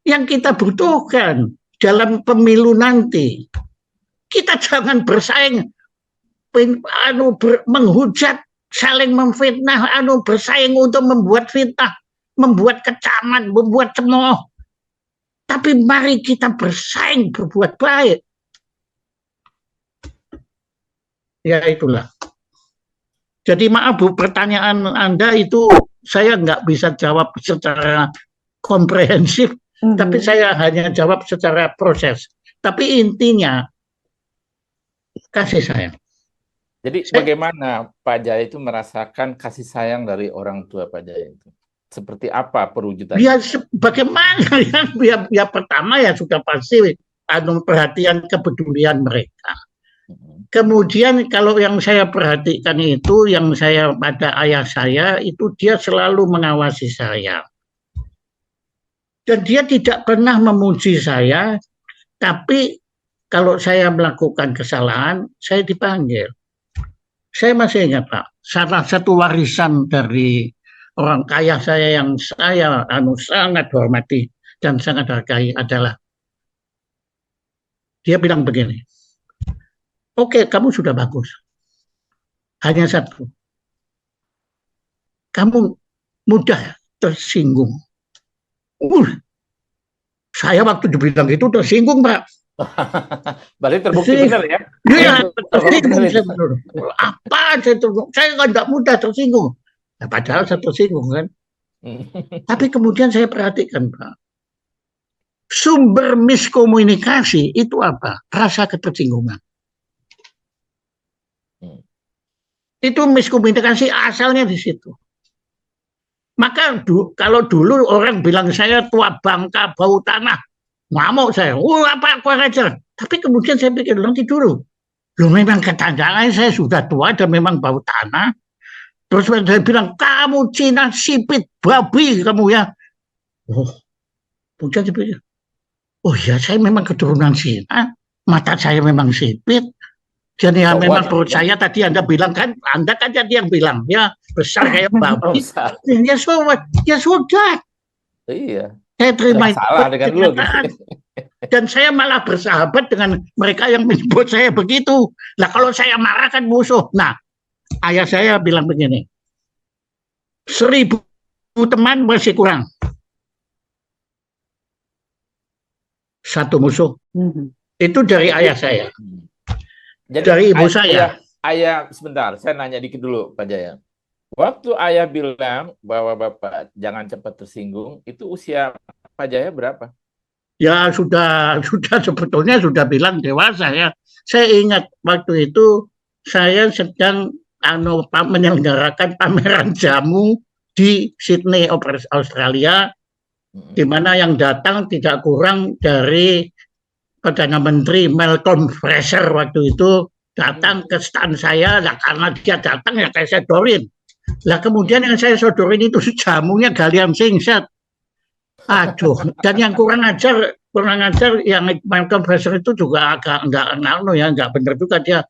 yang kita butuhkan dalam pemilu nanti. Kita jangan bersaing menghujat, saling memfitnah, bersaing untuk membuat fitnah, membuat kecaman, membuat cemooh. Tapi mari kita bersaing berbuat baik. Ya itulah. Jadi maaf Bu, pertanyaan Anda itu saya nggak bisa jawab secara komprehensif, tapi saya hanya jawab secara proses. Tapi intinya kasih sayang. Jadi bagaimana Pak Jaya itu merasakan kasih sayang dari orang tua Pak Jaya itu? Seperti apa perwujudannya? Ya bagaimana ya pertama ya sudah pasti perhatian kepedulian mereka. Kemudian kalau yang saya perhatikan itu, yang saya pada ayah saya itu dia selalu mengawasi saya. Dan dia tidak pernah memuji saya, tapi kalau saya melakukan kesalahan, saya dipanggil. Saya masih ingat Pak, salah satu warisan dari orang kaya saya yang saya sangat hormati dan sangat hargai adalah dia bilang begini, oke, kamu sudah bagus, hanya satu, kamu mudah tersinggung. Saya waktu dibilang itu tersinggung Pak. Berarti terbukti benar ya? Iya, tersinggung. Apa saya kan tidak mudah tersinggung. Nah, padahal saya tersinggung kan. Tapi kemudian saya perhatikan Pak, sumber miskomunikasi itu apa? Rasa ketersinggungan. Itu miskomunikasi asalnya di situ. Maka kalau dulu orang bilang saya tua bangka bau tanah, ngamuk saya. Apa aku ajar? Tapi kemudian saya pikir nanti dulu. Loh memang ketandaan saya sudah tua dan memang bau tanah. Terus saya bilang kamu Cina sipit babi kamu ya. Oh, kemudian saya pikir, oh ya saya memang keturunan Cina, mata saya memang sipit. Jadi ya memang perut saya tadi Anda bilang kan, Anda kan tadi yang bilang ya besar kayak babi. Ya sudah. Iya. Saya terima itu. Salah dengan lu. Dan saya malah bersahabat dengan mereka yang menyebut saya begitu. Nah kalau saya marah kan musuh. Nah ayah saya bilang begini, 1000 teman masih kurang. Satu musuh. Itu dari ayah saya. Jadi dari ibu saya. Ayah, sebentar, saya nanya dikit dulu, Pak Jaya. Waktu ayah bilang bahwa Bapak jangan cepat tersinggung, itu usia Pak Jaya berapa? Ya sudah sebetulnya sudah bilang dewasa ya. Saya ingat waktu itu saya sedang menyelenggarakan pameran jamu di Sydney, Australia, di mana yang datang tidak kurang dari Perdana Menteri Malcolm Fraser waktu itu datang ke stand saya, nah karena dia datang ya kayak saya sodorin. Lah kemudian yang saya sodorin itu jamunya Galian Singset. Aduh, dan yang kurang ajar yang Malcolm Fraser itu juga agak nggak benar juga dia.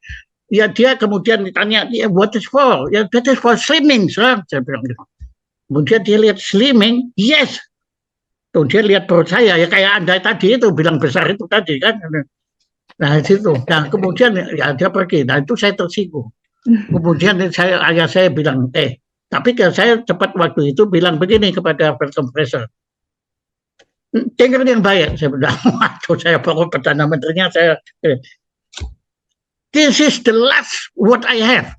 Ya dia kemudian ditanya, what is for? Ya that is for slimming, sir. Saya bilang gitu. Kemudian dia lihat slimming, yes. Tuh dia lihat perut saya ya kayak Anda tadi itu bilang besar itu tadi kan. Nah itu. Nah kemudian ya dia pergi. Nah itu saya tersinggung. Kemudian ayah saya bilang, tapi saya cepat waktu itu bilang begini kepada Malcolm Fraser. Dengar yang baik, saya bilang, waduh saya baru Perdana Menterinya saya. This is the last what I have.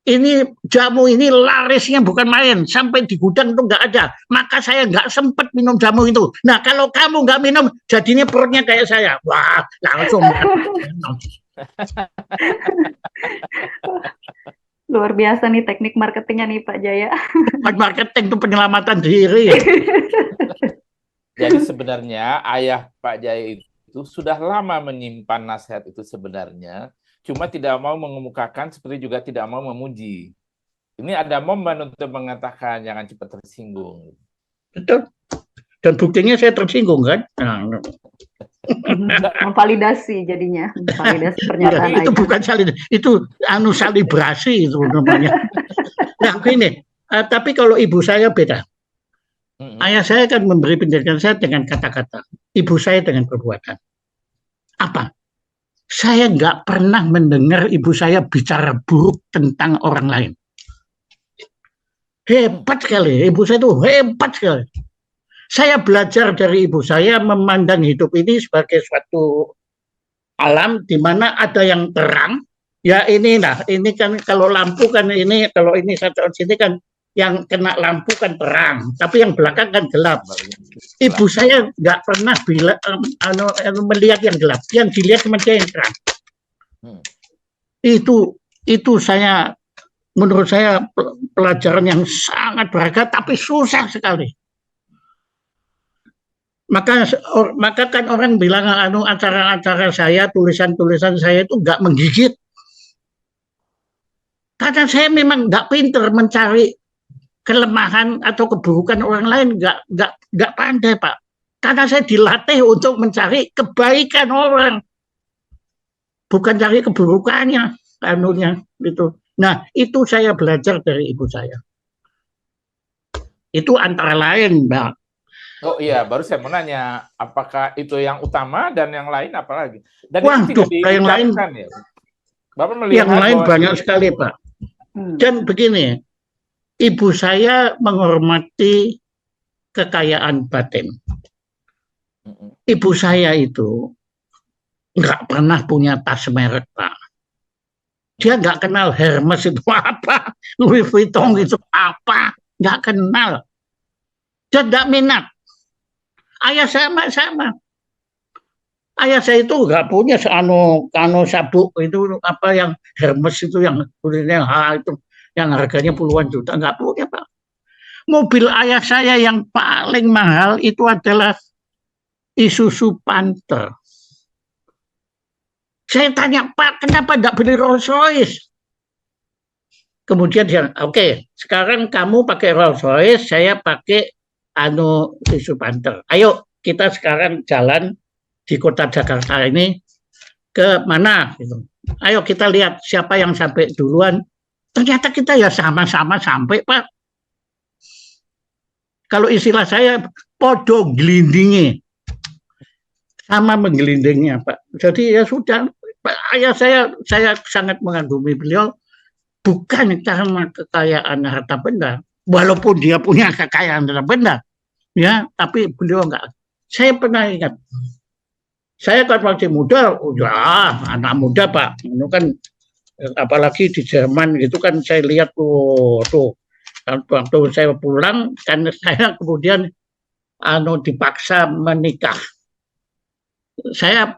Ini jamu ini larisnya bukan main, sampai di gudang itu nggak ada. Maka saya nggak sempat minum jamu itu. Nah kalau kamu nggak minum, jadinya perutnya kayak saya. Wah langsung. Luar biasa nih teknik marketingnya nih Pak Jaya. Marketing itu penyelamatan diri. Jadi sebenarnya ayah Pak Jaya itu sudah lama menyimpan nasihat itu sebenarnya. Cuma tidak mau mengemukakan, seperti juga tidak mau memuji. Ini ada momen untuk mengatakan jangan cepat tersinggung. Betul. Dan buktinya saya tersinggung kan. Memvalidasi jadinya, memvalidasi pernyataan itu bukan itu salibrasi itu namanya. Nah ini, tapi kalau ibu saya beda. Ayah saya kan memberi pendidikan saya dengan kata-kata, ibu saya dengan perbuatan. Apa? Saya nggak pernah mendengar ibu saya bicara buruk tentang orang lain. Hebat sekali, ibu saya itu hebat sekali. Saya belajar dari ibu saya memandang hidup ini sebagai suatu alam di mana ada yang terang. Ya ini kan kalau lampu kan ini, kalau ini satu sini kan yang kena lampu kan terang, tapi yang belakang kan gelap. Ibu saya nggak pernah melihat yang gelap, yang dilihat cuma yang terang. Itu saya, menurut saya pelajaran yang sangat berharga, tapi susah sekali. Maka kan orang bilang acara-acara saya, tulisan-tulisan saya itu nggak menggigit. Karena saya memang nggak pinter mencari kelemahan atau keburukan orang lain, nggak pandai Pak. Karena saya dilatih untuk mencari kebaikan orang, bukan cari keburukannya, gitu. Nah itu saya belajar dari ibu saya. Itu antara lain, Mbak. Oh iya, baru saya mau nanya, apakah itu yang utama dan yang lain apa lagi? Dan waduh, yang lain, ya? Bapak melihat yang lain banyak sekali Pak. Dan begini, ibu saya menghormati kekayaan batin. Ibu saya itu nggak pernah punya tas merek Pak. Dia nggak kenal Hermes itu apa, Louis Vuitton itu apa, nggak kenal. Dia nggak minat. Ayah sama. Ayah saya itu nggak punya sabuk itu apa yang Hermes itu yang kulitnya itu yang harganya puluhan juta, nggak punya Pak. Mobil ayah saya yang paling mahal itu adalah Isuzu Panther. Saya tanya, Pak, kenapa nggak beli Rolls Royce? Kemudian dia, oke, sekarang kamu pakai Rolls Royce, saya pakai Isuzu Panther. Ayo kita sekarang jalan di kota Jakarta ini ke mana? Gitu. Ayo kita lihat siapa yang sampai duluan. Ternyata kita ya sama-sama sampai, Pak. Kalau istilah saya, podo gelindingi. Sama menggelindingnya, Pak. Jadi ya sudah, Pak, ayah saya sangat mengagumi beliau bukan karena kekayaan harta benda, walaupun dia punya kekayaan harta benda, ya, tapi beliau enggak. Saya pernah ingat, saya kan waktu muda, udah anak muda Pak, itu kan apalagi di Jerman gitu kan saya lihat tuh waktu saya pulang kan saya kemudian dipaksa menikah. Saya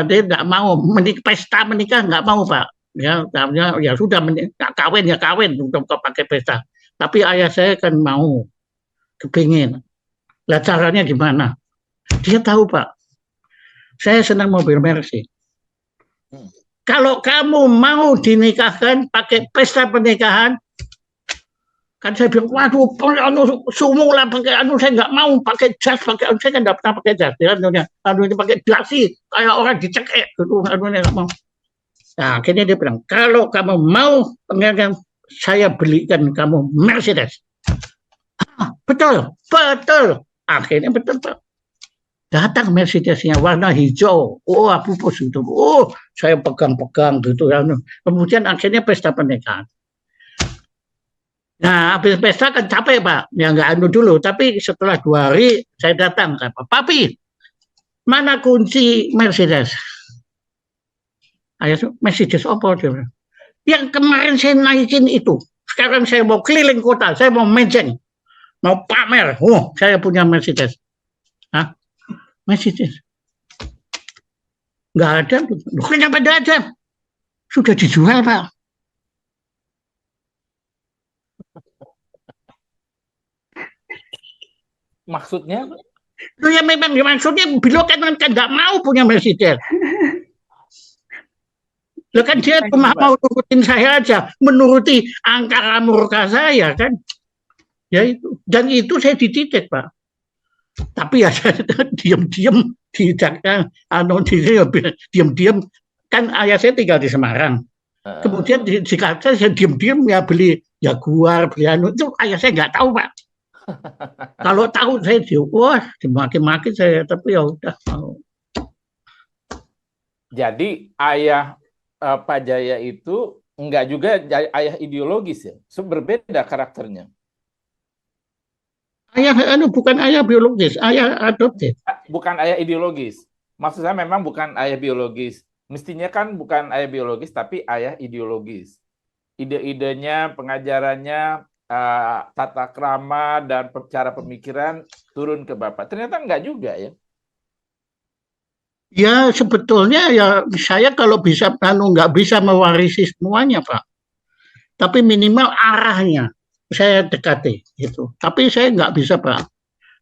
tidak mau pesta menikah nggak mau Pak. Ya sudah kawin ya kawin untuk pakai pesta. Tapi ayah saya kan mau kepingin. Lah caranya gimana? Dia tahu Pak. Saya senang mobil Mercy. Kalau kamu mau dinikahkan pakai pesta pernikahan, kan saya bilang, waduh, sumu lah pakai saya nggak mau pakai jas, saya kan nggak pernah pakai jas, ya, ini pakai dasi, kayak orang dicekek, gitu, nggak mau. Nah, akhirnya dia bilang, kalau kamu mau pengen saya belikan kamu Mercedes. Betul. Akhirnya betul Pak. Datang Mercedesnya warna hijau. Oh, aku itu. Oh, saya pegang-pegang gitu. Kemudian akhirnya pesta pernikahan. Nah, habis pesta kan capek Pak, ya nggak dulu. Tapi setelah 2 hari saya datang ke Pak, Papi, mana kunci Mercedes? Ayah Mercedes apa dia? Yang kemarin saya naikin itu. Sekarang saya mau keliling kota, saya mau menceng, mau pamer. Oh, saya punya Mercedes. Hah? Mercedes? Nggak ada. Kenapa nggak ada? Sudah dijual Pak. Maksudnya? Loh ya memang maksudnya beliau kan nggak mau punya Mercedes. Loh kan dia cuma mau nurutin saya aja, menuruti angkara murka saya kan. Ya itu. Dan itu saya dididik Pak. Tapi ya saya diam-diam di Jakarta, diam-diam kan ayah saya tinggal di Semarang. Kemudian di Jakarta saya diam-diam ya beli Jaguar, beli itu ayah saya nggak tahu Pak. Kalau tahu saya wah dimaki-maki saya, tapi ya udah mau. Jadi ayah Pak Jaya itu enggak juga ayah ideologis ya, berbeda karakternya. Ayah bukan ayah biologis, ayah adoptif. Bukan ayah ideologis. Maksud saya memang bukan ayah biologis. Mestinya kan bukan ayah biologis, tapi ayah ideologis. Ide-idenya, pengajarannya, tata krama dan cara pemikiran turun ke Bapak. Ternyata enggak juga ya. Ya sebetulnya ya saya kalau bisa nggak bisa mewarisi semuanya Pak. Tapi minimal arahnya saya dekati gitu. Tapi saya nggak bisa Pak.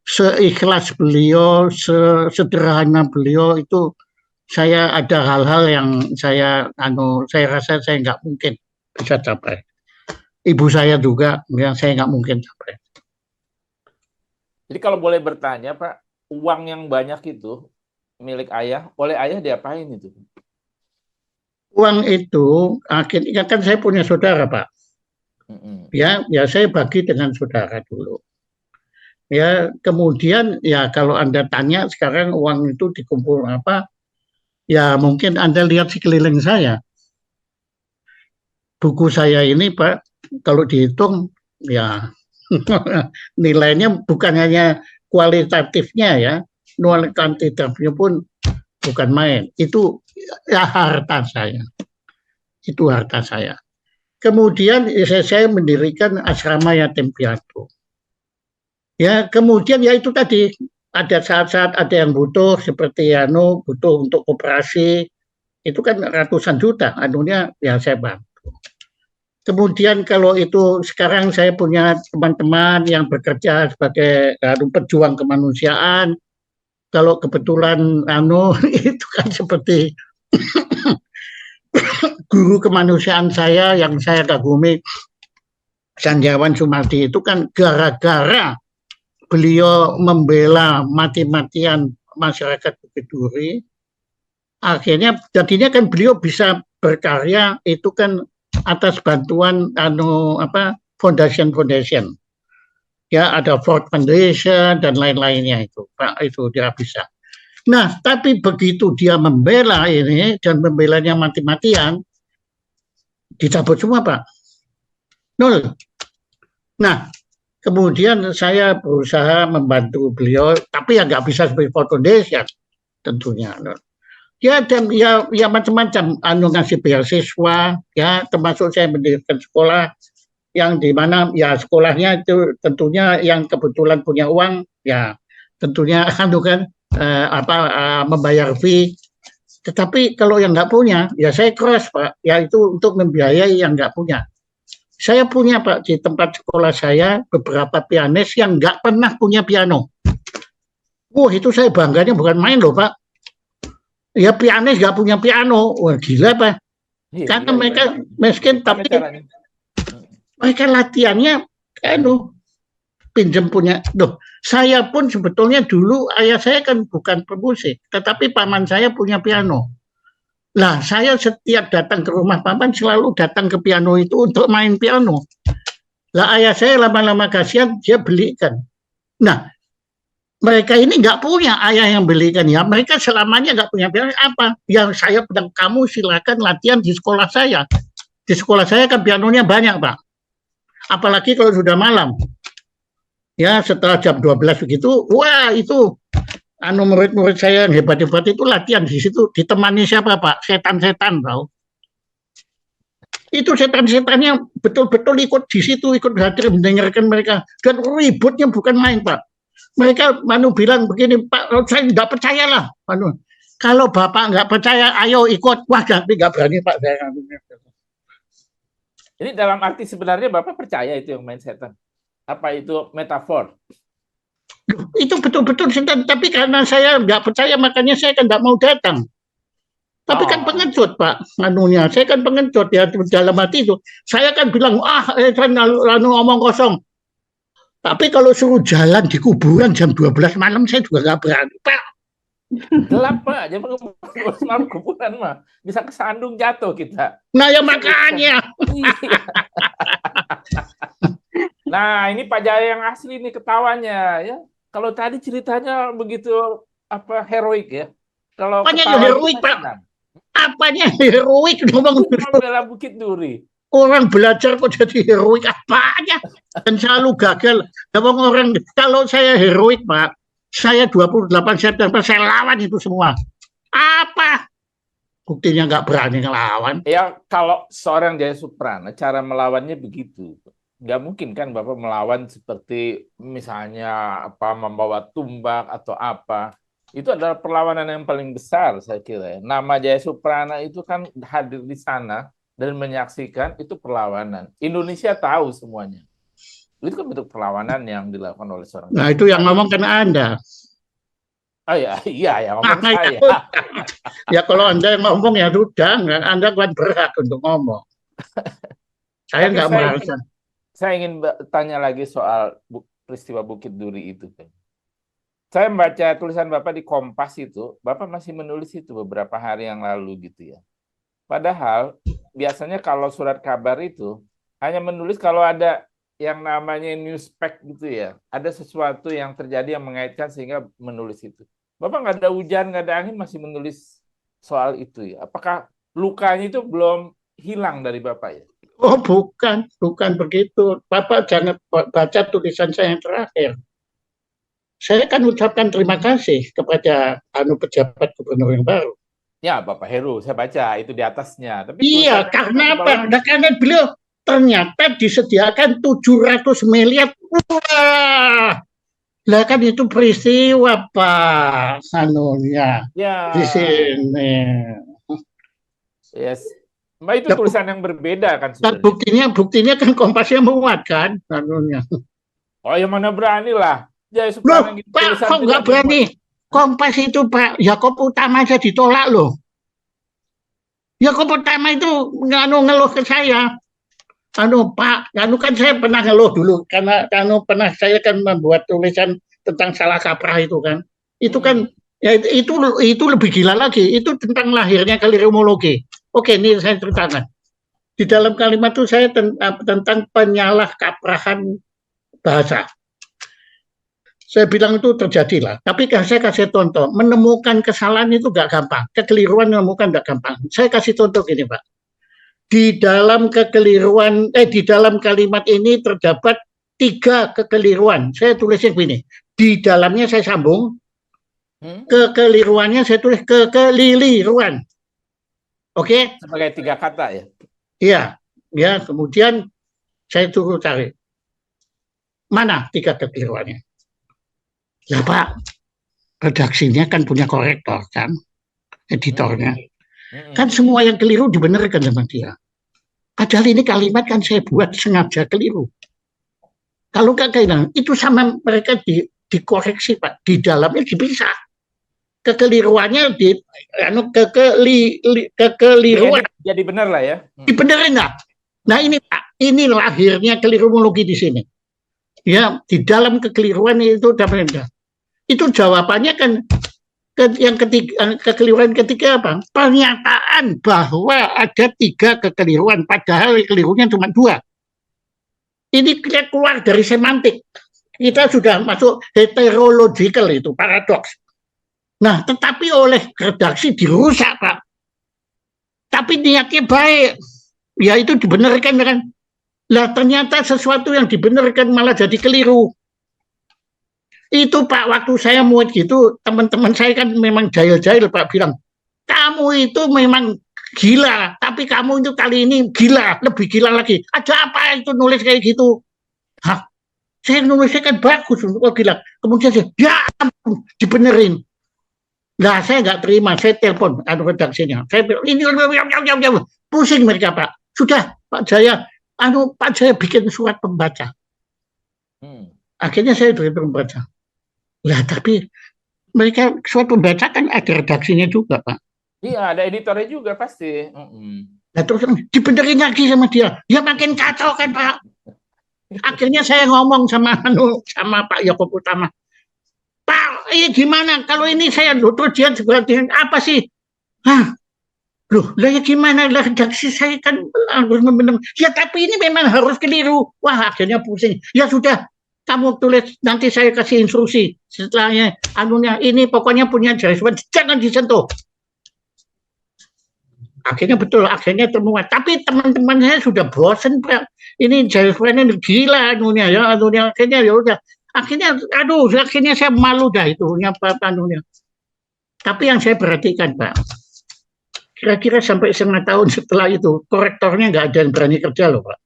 Seikhlas beliau, sesederhana beliau itu saya ada hal-hal yang saya rasa saya nggak mungkin bisa capai. Ibu saya juga, ya saya nggak mungkin capai. Jadi kalau boleh bertanya Pak, uang yang banyak itu milik ayah, oleh ayah diapain itu? Uang itu akhirnya kan saya punya saudara Pak. Ya saya bagi dengan saudara dulu. Ya kemudian ya kalau Anda tanya sekarang uang itu dikumpul apa? Ya mungkin Anda lihat sekeliling saya. Buku saya ini Pak, kalau dihitung ya nilainya bukan hanya kualitatifnya ya, kuantitatifnya pun bukan main. Itu ya harta saya. Itu harta saya. Kemudian saya mendirikan asrama yatim piatu. Ya, kemudian ya itu tadi ada saat-saat ada yang butuh seperti butuh untuk koperasi itu kan ratusan juta anunya ya saya bantu. Kemudian kalau itu sekarang saya punya teman-teman yang bekerja sebagai pejuang kemanusiaan, kalau kebetulan itu kan seperti guru kemanusiaan saya yang saya kagumi, Sandiawan Sumardi, itu kan gara-gara beliau membela mati-matian masyarakat Bukit Duri, akhirnya jadinya kan beliau bisa berkarya itu kan atas bantuan foundation. Ya, ada Ford Foundation dan lain-lainnya itu. Pak, itu dia bisa. Nah, tapi begitu dia membela ini dan membelanya mati-matian, dicabut semua, Pak. Nol. Nah, kemudian saya berusaha membantu beliau, tapi ya nggak bisa seperti Ford Foundation tentunya. Ya dan ya macam-macam ngasih beasiswa ya, termasuk saya mendirikan sekolah yang di mana ya sekolahnya itu tentunya yang kebetulan punya uang ya tentunya membayar fee. Tetapi kalau yang nggak punya ya saya cross, Pak, ya itu untuk membiayai yang nggak punya. Saya punya, Pak, di tempat sekolah saya beberapa pianis yang nggak pernah punya piano. Itu saya bangganya bukan main loh, Pak. Ya pianis nggak punya piano, wah gila, Pak. Karena mereka miskin, tapi mereka latihannya pinjam punya. Saya pun sebetulnya dulu ayah saya kan bukan pemusik, tetapi paman saya punya piano. Lah saya setiap datang ke rumah paman selalu datang ke piano itu untuk main piano. Lah ayah saya lama-lama kasihan dia belikan. Nah, mereka ini nggak punya ayah yang belikan ya. Mereka selamanya nggak punya piano. Apa? Yang saya bilang, kamu silakan latihan di sekolah saya. Di sekolah saya kan pianonya banyak, Pak. Apalagi kalau sudah malam. Ya, setelah jam 12 begitu, wah itu murid-murid saya yang hebat-hebat itu latihan di situ. Ditemani siapa, Pak? Setan-setan, tahu. Itu setan-setannya betul-betul ikut di situ, ikut hadir mendengarkan mereka. Dan ributnya bukan main, Pak. Mereka bilang begini, Pak, saya nggak percaya lah. Kalau Bapak nggak percaya, ayo ikut. Wah, tapi nggak berani, Pak. Ini dalam arti sebenarnya Bapak percaya itu yang main setan? Apa itu metafor? Itu betul-betul setan. Tapi karena saya nggak percaya, makanya saya kan nggak mau datang. Tapi kan pengecut, Pak. Saya kan pengecut ya dalam hati itu. Saya kan bilang, ngomong kosong. Tapi kalau suruh jalan di kuburan jam 12 malam saya juga nggak berani, Pak. Gelap, Pak. Jam 12 malam kuburan mah bisa kesandung jatuh kita. Nah ya makanya. Nah ini Pak Jaya yang asli nih ketawanya ya. Kalau tadi ceritanya begitu heroik ya. Kalau apanya heroik, Pak? Apanya heroik ngomong bela Bukit Duri. Orang belajar kok jadi heroik apanya? Dan selalu gagal. Orang kalau saya heroik, Pak, saya 28 September saya lawan itu semua. Apa? Buktinya nggak berani ngelawan. Ya kalau seorang Jaya Suprana cara melawannya begitu. Nggak mungkin kan Bapak melawan seperti misalnya membawa tumbak atau apa. Itu adalah perlawanan yang paling besar saya kira. Nama Jaya Suprana itu kan hadir di sana dan menyaksikan itu perlawanan. Indonesia tahu semuanya. Itu kan bentuk perlawanan yang dilakukan oleh seorang. Nah itu yang ngomong kan Anda. Oh iya yang ngomong saya. Ya kalau Anda yang ngomong ya sudah, Anda kan berhak untuk ngomong. Saya nggak merasa. Saya ingin tanya lagi soal peristiwa Bukit Duri itu. Saya membaca tulisan Bapak di Kompas itu, Bapak masih menulis itu beberapa hari yang lalu gitu ya. Padahal biasanya kalau surat kabar itu hanya menulis kalau ada yang namanya newspack gitu ya. Ada sesuatu yang terjadi yang mengaitkan sehingga menulis itu. Bapak nggak ada hujan, nggak ada angin masih menulis soal itu ya. Apakah lukanya itu belum hilang dari Bapak ya? Oh bukan begitu. Bapak jangan baca tulisan saya yang terakhir. Saya kan ucapkan terima kasih kepada pejabat gubernur yang baru. Ya, Bapak Heru, saya baca itu di atasnya. Tapi iya, karena apa? Karena beliau ternyata disediakan 700 miliar. Wah, Lah kan itu peristiwa Pak anunya Ya, di sini. yes. Mbak itu Lah, tulisan yang berbeda kan sebenarnya. buktinya kan Kompasnya muat kan anunya. Oh, yang mana berani lah. Ya, Loh, sekarang gitu Pak, tulisan kok tidak nggak dimuat. berani? Kompas itu Pak Yakob Utama aja ditolak loh. Yakob Utama itu ngeluh ke saya. Pak, kan saya pernah ngeluh dulu karena pernah saya kan membuat tulisan tentang salah kaprah itu kan. Itu kan Mm-mm. ya itu lebih gila lagi. Itu tentang lahirnya kelirumologi. Oke, ini saya ceritakan. Di dalam kalimat itu saya tentang penyalahkaprahan bahasa. Saya bilang itu terjadi lah. Tapi saya kasih contoh, menemukan kesalahan itu gak gampang. Kekeliruan menemukan gak gampang. Saya kasih contoh gini, Pak. Di dalam di dalam kalimat ini terdapat 3 kekeliruan. Saya tulisnya begini. Di dalamnya saya sambung, kekeliruannya saya tulis kekeliruan. Oke? Sebagai 3 kata ya. Iya. Ya, kemudian saya suruh cari. Mana 3 kekeliruannya? Ya Pak, redaksinya kan punya korektor kan, editornya. Kan semua yang keliru dibenarkan sama dia. Padahal ini kalimat kan saya buat sengaja keliru. Kalau nggak kayak itu sama mereka dikoreksi Pak, di dalamnya dipisah. Kekeliruannya kekeliruan Jadi benar lah ya. dibenerin nggak? Nah ini Pak, ini lahirnya kelirumologi di sini. Ya, di dalam kekeliruan itu dapat. Itu jawabannya kan yang ketiga, kekeliruan ketiga apa? Pernyataan bahwa ada 3 kekeliruan, padahal kelirunya cuma 2. Ini kita keluar dari semantik. Kita sudah masuk heterological itu, paradoks. Nah, tetapi oleh redaksi dirusak, Pak. Tapi niatnya baik. Ya itu dibenarkan kan. Lah ternyata sesuatu yang dibenarkan malah jadi keliru. Itu Pak, waktu saya muat gitu, teman-teman saya kan memang jahil-jahil Pak bilang, kamu itu memang gila, tapi kamu itu kali ini gila, lebih gila lagi. Ada apa itu nulis kayak gitu? Hah? Saya nulisnya kan bagus untuk gila. Kemudian saya, ya ampun, dibenerin. Nah, saya nggak terima, saya telepon redaksinya. Saya bilang, ini pusing mereka Pak. Sudah Pak Jaya, Pak Jaya bikin surat pembaca. Akhirnya saya beri pembaca. Ya, tapi mereka surat pembaca kan ada redaksinya juga, Pak. Iya, ada editornya juga pasti. Nah, terus dibenerin lagi sama dia. Ya makin kacau kan, Pak. Akhirnya saya ngomong sama Pak Yakob Utama. Pak, ini gimana? Kalau ini saya terus dia sebagian apa sih? Hah? Loh, lah ya gimana? Lah redaksi saya kan harus membenar. Ya tapi ini memang harus keliru. Wah, akhirnya pusing. Ya sudah, kamu tulis, nanti saya kasih instruksi setelahnya ini pokoknya punya Jaiswan, jangan disentuh. Akhirnya akhirnya temuan. Tapi teman-teman saya sudah bosan Pak. Ini Jaiswan ini gila akhirnya ya udah. Akhirnya akhirnya saya malu dah itu Tapi yang saya perhatikan Pak, kira-kira sampai 1/2 tahun setelah itu korektornya nggak ada yang berani kerja loh Pak.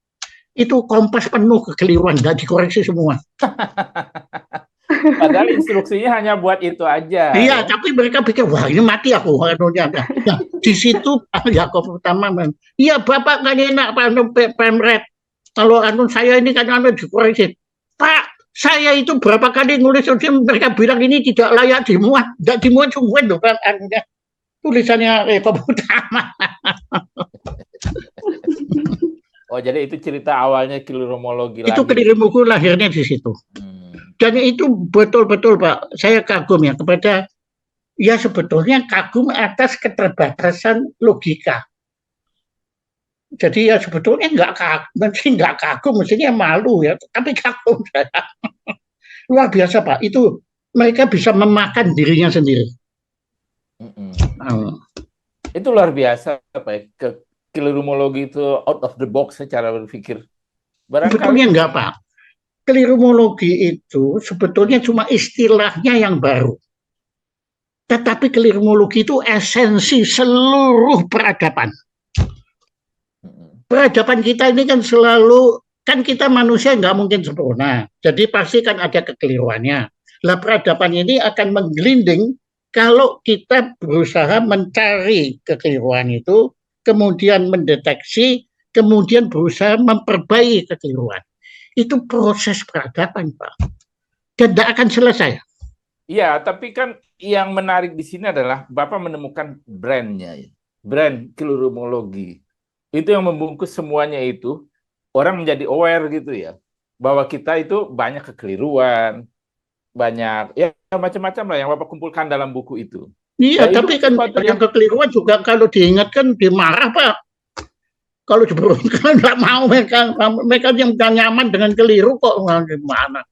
Itu Kompas penuh kekeliruan, nggak dikoreksi semua. Padahal instruksinya hanya buat itu aja. Iya, tapi mereka pikir, wah ini mati aku. Nah, di situ Yakob Utama, iya Bapak nggak enak Pak Pemret. Kalau saya ini kan dikoreksi. Pak, saya itu berapa kali nulis, mereka bilang ini tidak layak dimuat. Nggak dimuat semua loh Pak. Tulisannya Yakob Utama. Oh, jadi itu cerita awalnya kelirumologi lagi. Itu kelirumologi lahirnya di situ. Dan itu betul-betul Pak, saya kagum ya kepada, ya sebetulnya kagum atas keterbatasan logika. Jadi ya sebetulnya nggak kagum, mestinya malu ya, tapi kagum saya. Luar biasa Pak, itu mereka bisa memakan dirinya sendiri. Itu luar biasa Pak. Kelirumologi itu out of the box secara berpikir. Sebetulnya enggak Pak. Kelirumologi itu sebetulnya cuma istilahnya yang baru. Tetapi kelirumologi itu esensi seluruh peradaban. Peradaban kita ini kan selalu, kan kita manusia nggak mungkin sempurna. Jadi pasti kan ada kekeliruannya. Lah peradaban ini akan menggelinding kalau kita berusaha mencari kekeliruan itu, kemudian mendeteksi, kemudian berusaha memperbaiki kekeliruan. Itu proses peradaban, Pak. Dan tidak akan selesai. Iya, tapi kan yang menarik di sini adalah Bapak menemukan brandnya, ya. Brand kelirumologi. Itu yang membungkus semuanya itu, orang menjadi aware gitu ya, bahwa kita itu banyak kekeliruan, banyak ya macam-macam lah yang Bapak kumpulkan dalam buku itu. Iya, Ya, itu tapi kan sesuatu yang kekeliruan juga kalau diingatkan dimarah, Pak. Kalau diberuntung nggak mau mereka yang nyaman dengan keliru kok gimana?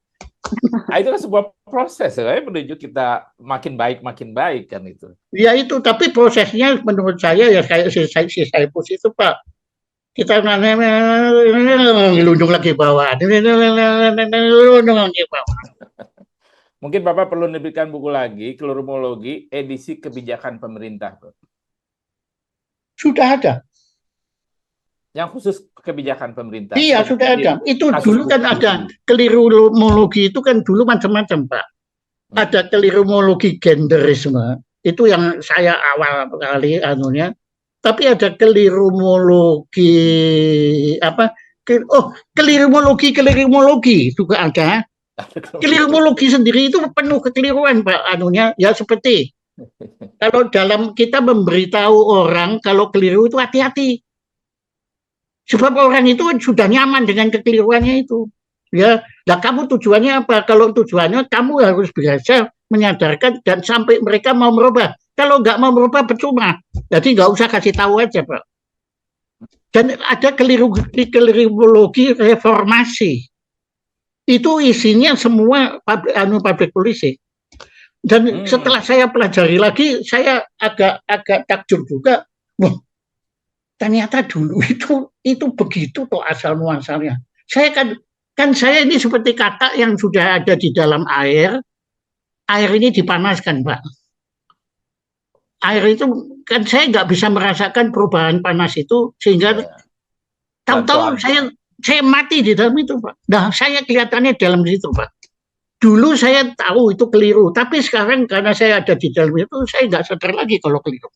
Nah, itu kan sebuah proses ya, menuju kita makin baik kan itu. Ya itu, tapi prosesnya menurut saya ya kayak si Saipus itu, Pak. Kita ngelundung lagi bawah, ngelundung lagi bawah. Mungkin Bapak perlu menerbitkan buku lagi, Kelirumologi, edisi kebijakan pemerintah. Sudah ada. Yang khusus kebijakan pemerintah. Iya, sudah ada. Itu dulu kan ada. Buku. Kelirumologi itu kan dulu macam-macam, Pak. Ada kelirumologi genderisme. Itu yang saya awal kali anunya. Tapi ada kelirumologi apa? Kelirumologi juga ada. Kelirumologi sendiri itu penuh kekeliruan, Pak. Anunya ya seperti kalau dalam kita memberitahu orang kalau keliru itu hati-hati. Sebab orang itu sudah nyaman dengan kekeliruannya itu. Ya, nah kamu tujuannya apa? Kalau tujuannya kamu harus biasa menyadarkan dan sampai mereka mau merubah. Kalau nggak mau merubah percuma. Jadi nggak usah kasih tahu aja, Pak. Dan ada kelirumologi reformasi. Itu isinya semua public policy. Dan setelah saya pelajari lagi, saya agak takjub juga. Wah, ternyata dulu itu begitu toh asal muasalnya. Saya kan saya ini seperti katak yang sudah ada di dalam air. Air ini dipanaskan, Pak. Air itu kan saya nggak bisa merasakan perubahan panas itu sehingga tahu-tahu saya mati di dalam itu, Pak. Nah, saya kelihatannya dalam situ, Pak. Dulu saya tahu itu keliru, tapi sekarang karena saya ada di dalam itu, saya nggak sadar lagi kalau keliru.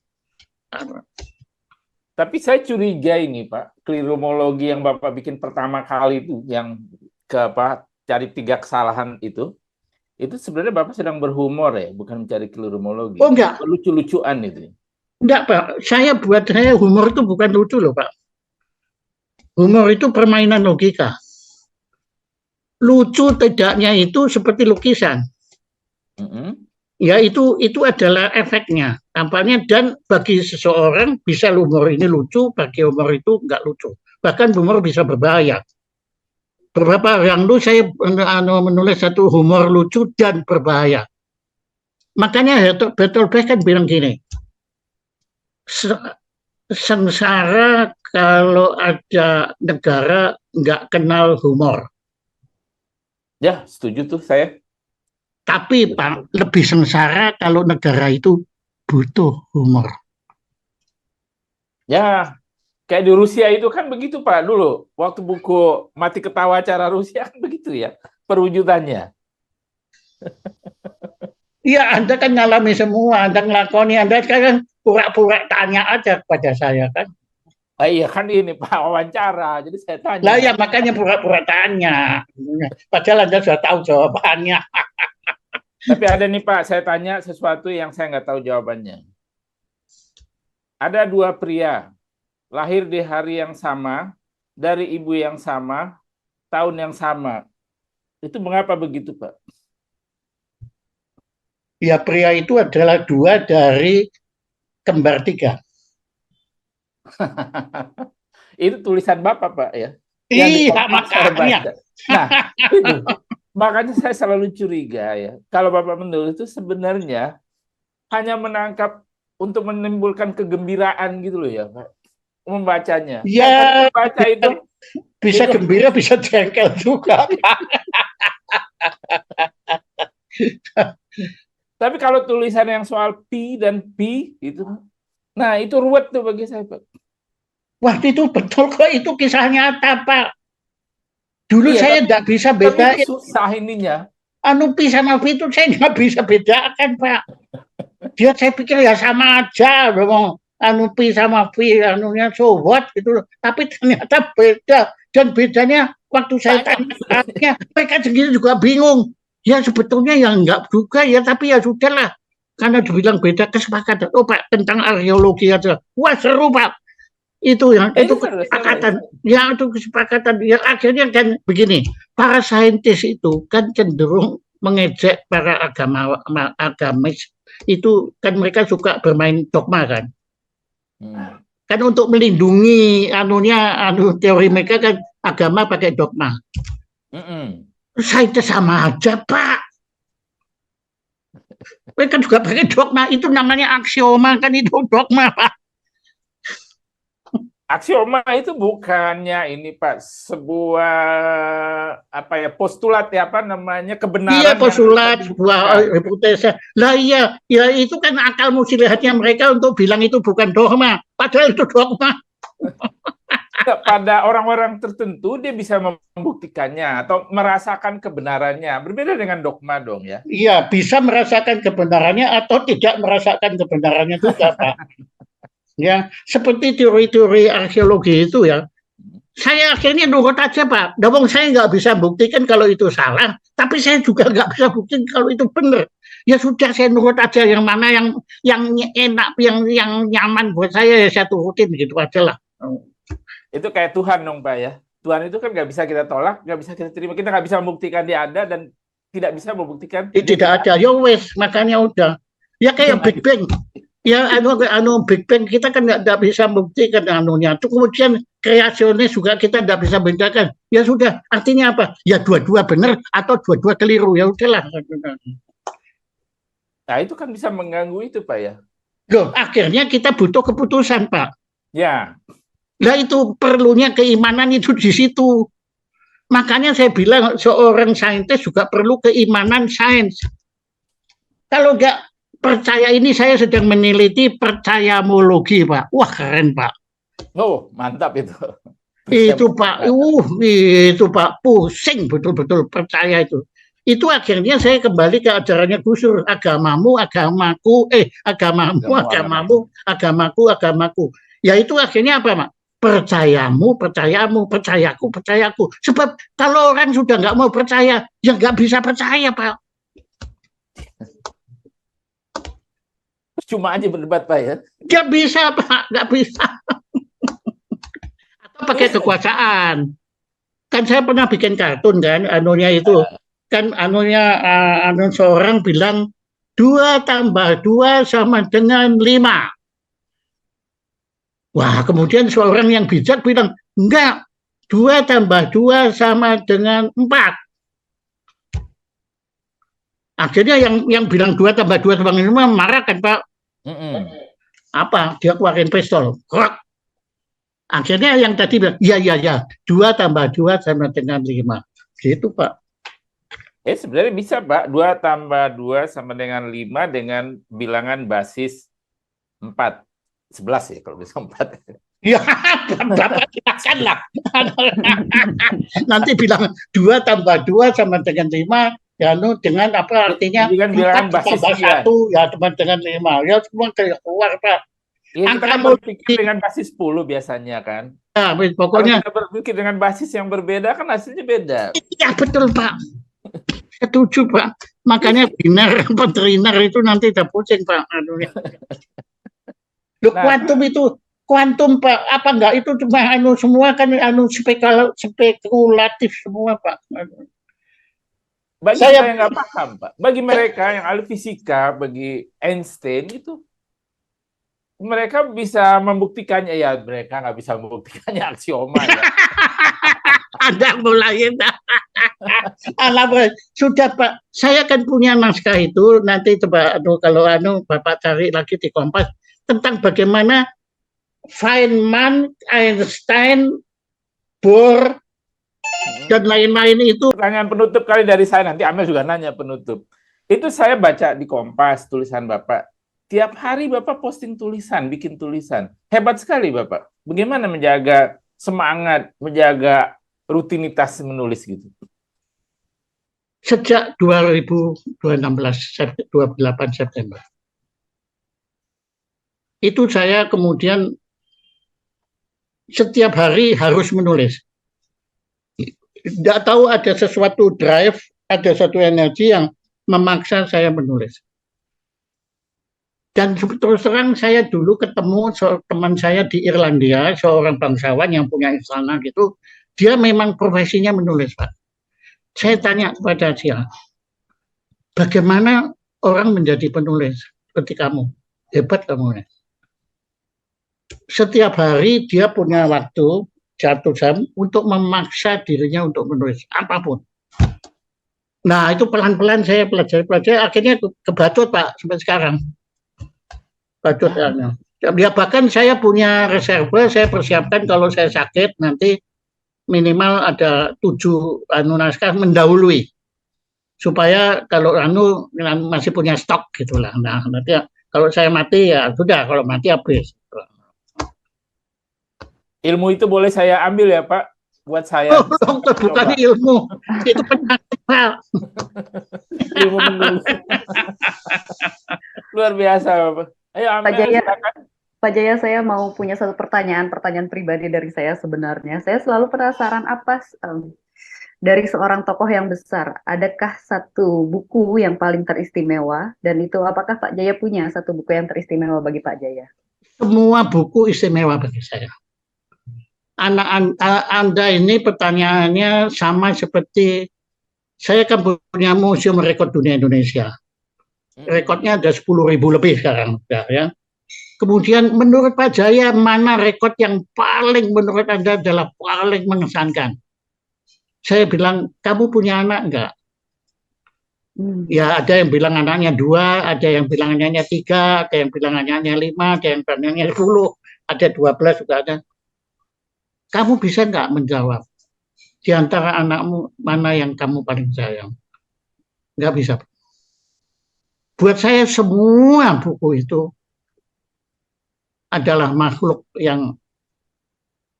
Tapi saya curiga ini, Pak, kelirumologi yang Bapak bikin pertama kali itu, yang cari 3 kesalahan itu sebenarnya Bapak sedang berhumor ya, bukan mencari kelirumologi. Oh enggak. Lucu-lucuan itu. Enggak, Pak. Buat saya humor itu bukan lucu loh, Pak. Humor itu permainan logika. Lucu tidaknya itu seperti lukisan. Ya itu adalah efeknya, tampaknya. Dan bagi seseorang bisa humor ini lucu, bagi humor itu enggak lucu. Bahkan humor bisa berbahaya. Beberapa yang dulu saya menulis satu humor lucu dan berbahaya. Makanya Bertolt Brecht kan bilang gini, sengsara kalau ada negara nggak kenal humor. Ya, setuju tuh saya. Tapi Pak, lebih sengsara kalau negara itu butuh humor. Ya, kayak di Rusia itu kan begitu, Pak. Dulu, waktu buku Mati Ketawa Cara Rusia kan begitu ya, perwujudannya. Iya, Anda kan ngalami semua, Anda ngelakoni, Anda sekarang pura-pura tanya aja kepada saya kan. Iya kan ini Pak, wawancara, jadi saya tanya. Lah ya makanya pura-pura tanya. Padahal Anda sudah tahu jawabannya. Tapi ada nih Pak, saya tanya sesuatu yang saya nggak tahu jawabannya. Ada 2 pria, lahir di hari yang sama, dari ibu yang sama, tahun yang sama. Itu mengapa begitu, Pak? Ya, pria itu adalah 2 dari kembar 3. Itu tulisan Bapak, Pak, ya? Iya, makanya. Nah, itu. Makanya saya selalu curiga ya. Kalau Bapak menulis itu sebenarnya hanya menangkap untuk menimbulkan kegembiraan gitu loh ya, Pak. Membacanya. Ya, baca itu bisa gembira, bisa jengkel juga. Tapi kalau tulisan yang soal P dan P itu, nah itu ruwet tuh bagi saya, Pak. Wah, itu betul kok, itu kisah nyata, Pak. Dulu iya, saya nggak bisa bedain. Susah ininya. anu pi sama V itu saya nggak bisa bedakan, Pak. Dia saya pikir ya sama aja, ngomong anu pi sama V, anunya so what gitu. Tapi ternyata beda. Dan bedanya waktu saya tanya, mereka sendiri juga bingung. Ya sebetulnya ya enggak juga ya, tapi ya sudahlah. Karena dibilang beda kesepakatan. Oh Pak, tentang arkeologi aja. Wah seru Pak. Itu yang itu kesepakatan. Ya itu kesepakatan. Ya akhirnya kan begini, para saintis itu kan cenderung mengejek para agamis itu kan mereka suka bermain dogma kan. Kan untuk melindungi teori mereka kan agama pakai dogma. Saintis sama aja Pak. Mereka juga pakai dogma, itu namanya aksioma kan, itu dogma Pak. Aksioma itu bukannya ini Pak, sebuah postulat kebenaran. Iya, postulat sebuah hipotesa. Lah iya, ya itu kan akal muslihatnya mereka untuk bilang itu bukan dogma, padahal itu dogma. Pada orang-orang tertentu dia bisa membuktikannya atau merasakan kebenarannya. Berbeda dengan dogma dong ya. Iya, bisa merasakan kebenarannya atau tidak merasakan kebenarannya juga, Pak. Ya, seperti teori-teori arkeologi itu ya. Saya akhirnya nurut aja Pak. Dong saya nggak bisa buktikan kalau itu salah, tapi saya juga nggak bisa buktikan kalau itu benar. Ya sudah saya nurut aja, yang mana yang enak, yang nyaman buat saya ya saya turutin gitu aja lah. Itu kayak Tuhan dong Pak ya. Tuhan itu kan nggak bisa kita tolak, nggak bisa kita terima. Kita nggak bisa membuktikan dia ada dan tidak bisa membuktikan tidak ada. Ya wes, makanya udah. Ya kayak Big Bang. Ya Big Bang kita kan nggak bisa membuktikan anunya. Itu kemudian kreasionis juga kita nggak bisa bedakan. Ya sudah, artinya apa? Ya dua-dua benar atau dua-dua keliru. Ya udahlah. Nah itu kan bisa mengganggu itu Pak ya. Loh, akhirnya kita butuh keputusan Pak. Ya. Nah itu perlunya keimanan itu di situ. Makanya saya bilang seorang saintis juga perlu keimanan sains. Kalau nggak percaya ini, saya sedang meneliti percayamologi Pak. Wah keren Pak. Oh mantap itu. Itu Pak, itu Pak pusing betul-betul percaya itu. Itu akhirnya saya kembali ke ajarannya Gus Dur, agamamu, agamaku, agamaku. Ya itu akhirnya apa Pak? Percayamu, percayamu, percayaku, percayaku. Sebab kalau orang sudah nggak mau percaya, ya nggak bisa percaya Pak. Cuma aja berdebat Pak ya. Nggak bisa Pak, nggak bisa. Atau pakai kekuasaan. Kan saya pernah bikin kartun kan, anunya itu. Kan seorang bilang 2 tambah 2 sama dengan 5. Wah, kemudian seorang yang bijak bilang, enggak, 2 tambah 2 sama dengan 4. Akhirnya yang bilang 2 tambah 2 sama dengan 5 marah kan Pak. Apa? Dia keluarin pistol. Krok. Akhirnya yang tadi bilang, ya, 2 tambah 2 sama dengan 5. Gitu Pak. Sebenarnya bisa Pak, 2 tambah 2 sama dengan 5 dengan bilangan basis 4. 11 ya kalau bisa 4. Ya, Bapak silakan lah. Nanti bilang 2 tambah 2 sama dengan 5, ya dengan apa artinya? Dengan bilangan basis 1 ya teman dengan 5. Ya semua keluar Pak. Ya, kita kan berpikir dengan basis 10 biasanya kan. Ya, pokoknya kalau kita berpikir dengan basis yang berbeda kan hasilnya beda. Iya betul Pak. Setuju Pak. Makanya binar apa trinar itu nanti udah pusing Pak. Loh, kuantum Pak, apa enggak itu cuma semua kan spekulatif semua Pak. Bagi saya nggak paham Pak. Bagi mereka yang ahli fisika, bagi Einstein itu mereka bisa membuktikannya, ya mereka nggak bisa membuktikannya aksioma ya. Ada mulai sudah Pak, saya kan punya naskah itu, nanti coba kalau Bapak cari lagi di Kompas tentang bagaimana Feynman, Einstein, Bohr dan lain-lain itu. Pertanyaan penutup kali dari saya, nanti Amel juga nanya penutup. Itu saya baca di Kompas tulisan Bapak. Tiap hari Bapak posting tulisan, bikin tulisan. Hebat sekali Bapak. Bagaimana menjaga semangat, menjaga rutinitas menulis gitu? sejak 28 September. Itu saya kemudian setiap hari harus menulis. Tidak tahu ada sesuatu drive, ada satu energi yang memaksa saya menulis. Dan terus terang saya dulu ketemu teman saya di Irlandia, seorang bangsawan yang punya istana gitu, dia memang profesinya menulis, Pak. Saya tanya kepada dia, bagaimana orang menjadi penulis seperti kamu? Hebat kamu. Setiap hari dia punya waktu 1 jam untuk memaksa dirinya untuk menulis apapun. Nah, itu pelan-pelan saya pelajari, akhirnya kebacut, Pak, sampai sekarang. Bacut ya. Ya, bahkan saya punya reserve, saya persiapkan kalau saya sakit nanti minimal ada 7 naskah mendahului. Supaya kalau masih punya stok gitulah. Nah, nanti kalau saya mati ya sudah, kalau mati habis. Ilmu itu boleh saya ambil ya, Pak, buat saya. Dokter, bukan ilmu, itu penyakit, Pak. Ilmu menulis. Luar biasa, Pak. Ayo, Pak Jaya, Pak Jaya, saya mau punya satu pertanyaan pribadi dari saya sebenarnya. Saya selalu penasaran apa dari seorang tokoh yang besar, adakah satu buku yang paling teristimewa? Dan itu apakah Pak Jaya punya satu buku yang teristimewa bagi Pak Jaya? Semua buku istimewa bagi saya. Anda ini pertanyaannya sama seperti saya kan punya Museum Rekor Dunia Indonesia. Rekodnya ada 10.000 lebih sekarang, ya. Kemudian menurut Pak Jaya, mana rekod yang paling menurut Anda adalah paling mengesankan? Saya bilang, kamu punya anak enggak? Ya, ada yang bilang anaknya 2, ada yang bilang anaknya 3, ada yang bilang anaknya 5, ada yang bilang anaknya 10, ada 12 juga ada. Kamu bisa enggak menjawab? Di antara anakmu, mana yang kamu paling sayang? Enggak bisa. Buat saya semua buku itu adalah makhluk yang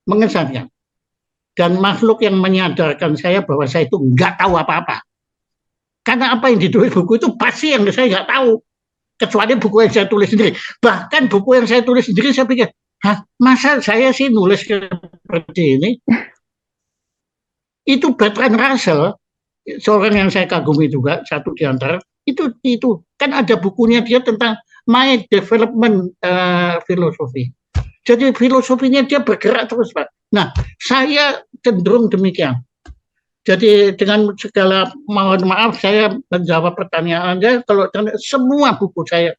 mengesankan. Dan makhluk yang menyadarkan saya bahwa saya itu nggak tahu apa-apa. Karena apa yang ditulis buku itu pasti yang saya nggak tahu. Kecuali buku yang saya tulis sendiri. Bahkan buku yang saya tulis sendiri saya pikir, hah, masa saya sih nulis seperti ini? Itu Bertrand Russell, seorang yang saya kagumi juga, satu di antara, itu kan ada bukunya dia tentang my development philosophy. Jadi filosofinya dia bergerak terus, Pak. Nah, saya cenderung demikian. Jadi dengan segala mohon maaf saya menjawab pertanyaan Anda, kalau semua buku saya,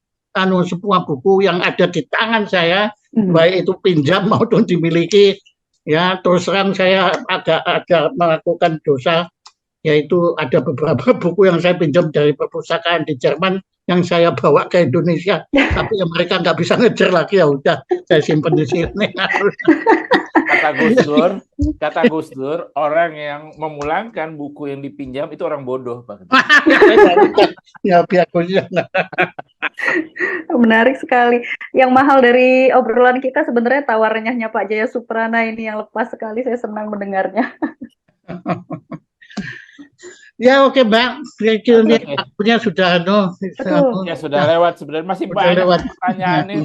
semua buku yang ada di tangan saya, baik itu pinjam maupun dimiliki, ya terus terang saya agak melakukan dosa, yaitu ada beberapa buku yang saya pinjam dari perpustakaan di Jerman yang saya bawa ke Indonesia, tapi yang mereka nggak bisa ngejar lagi, ya udah saya simpan di sini. Kata Gus Dur, orang yang memulangkan buku yang dipinjam itu orang bodoh, Pak. Ya, biar kuliah. Menarik sekali. Yang mahal dari obrolan kita sebenarnya tawarannya Pak Jaya Suprana ini yang lepas sekali. Saya senang mendengarnya. Ya oke, Mbak. Waktunya sudah ya sudah lewat sebenarnya, masih banyak pertanyaan ini.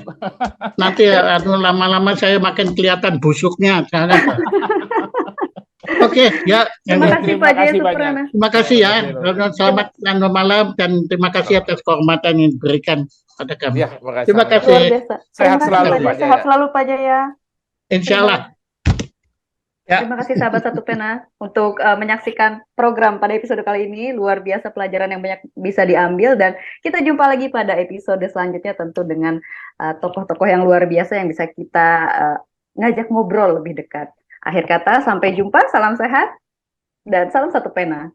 Nanti lama-lama saya makin kelihatan busuknya. Oke, ya. Terima kasih Pak Jaya Suprana. Terima kasih ya. Selamat malam dan terima kasih atas kehormatan yang diberikan pada kami. Ya, terima kasih. Sehat selalu Pak Jaya. Sehat selalu Pak Jaya. Insya Allah. Ya. Terima kasih sahabat Satu Pena untuk menyaksikan program pada episode kali ini. Luar biasa pelajaran yang banyak bisa diambil, dan kita jumpa lagi pada episode selanjutnya tentu dengan tokoh-tokoh yang luar biasa yang bisa kita ngajak ngobrol lebih dekat. Akhir kata, sampai jumpa, salam sehat dan salam Satu Pena.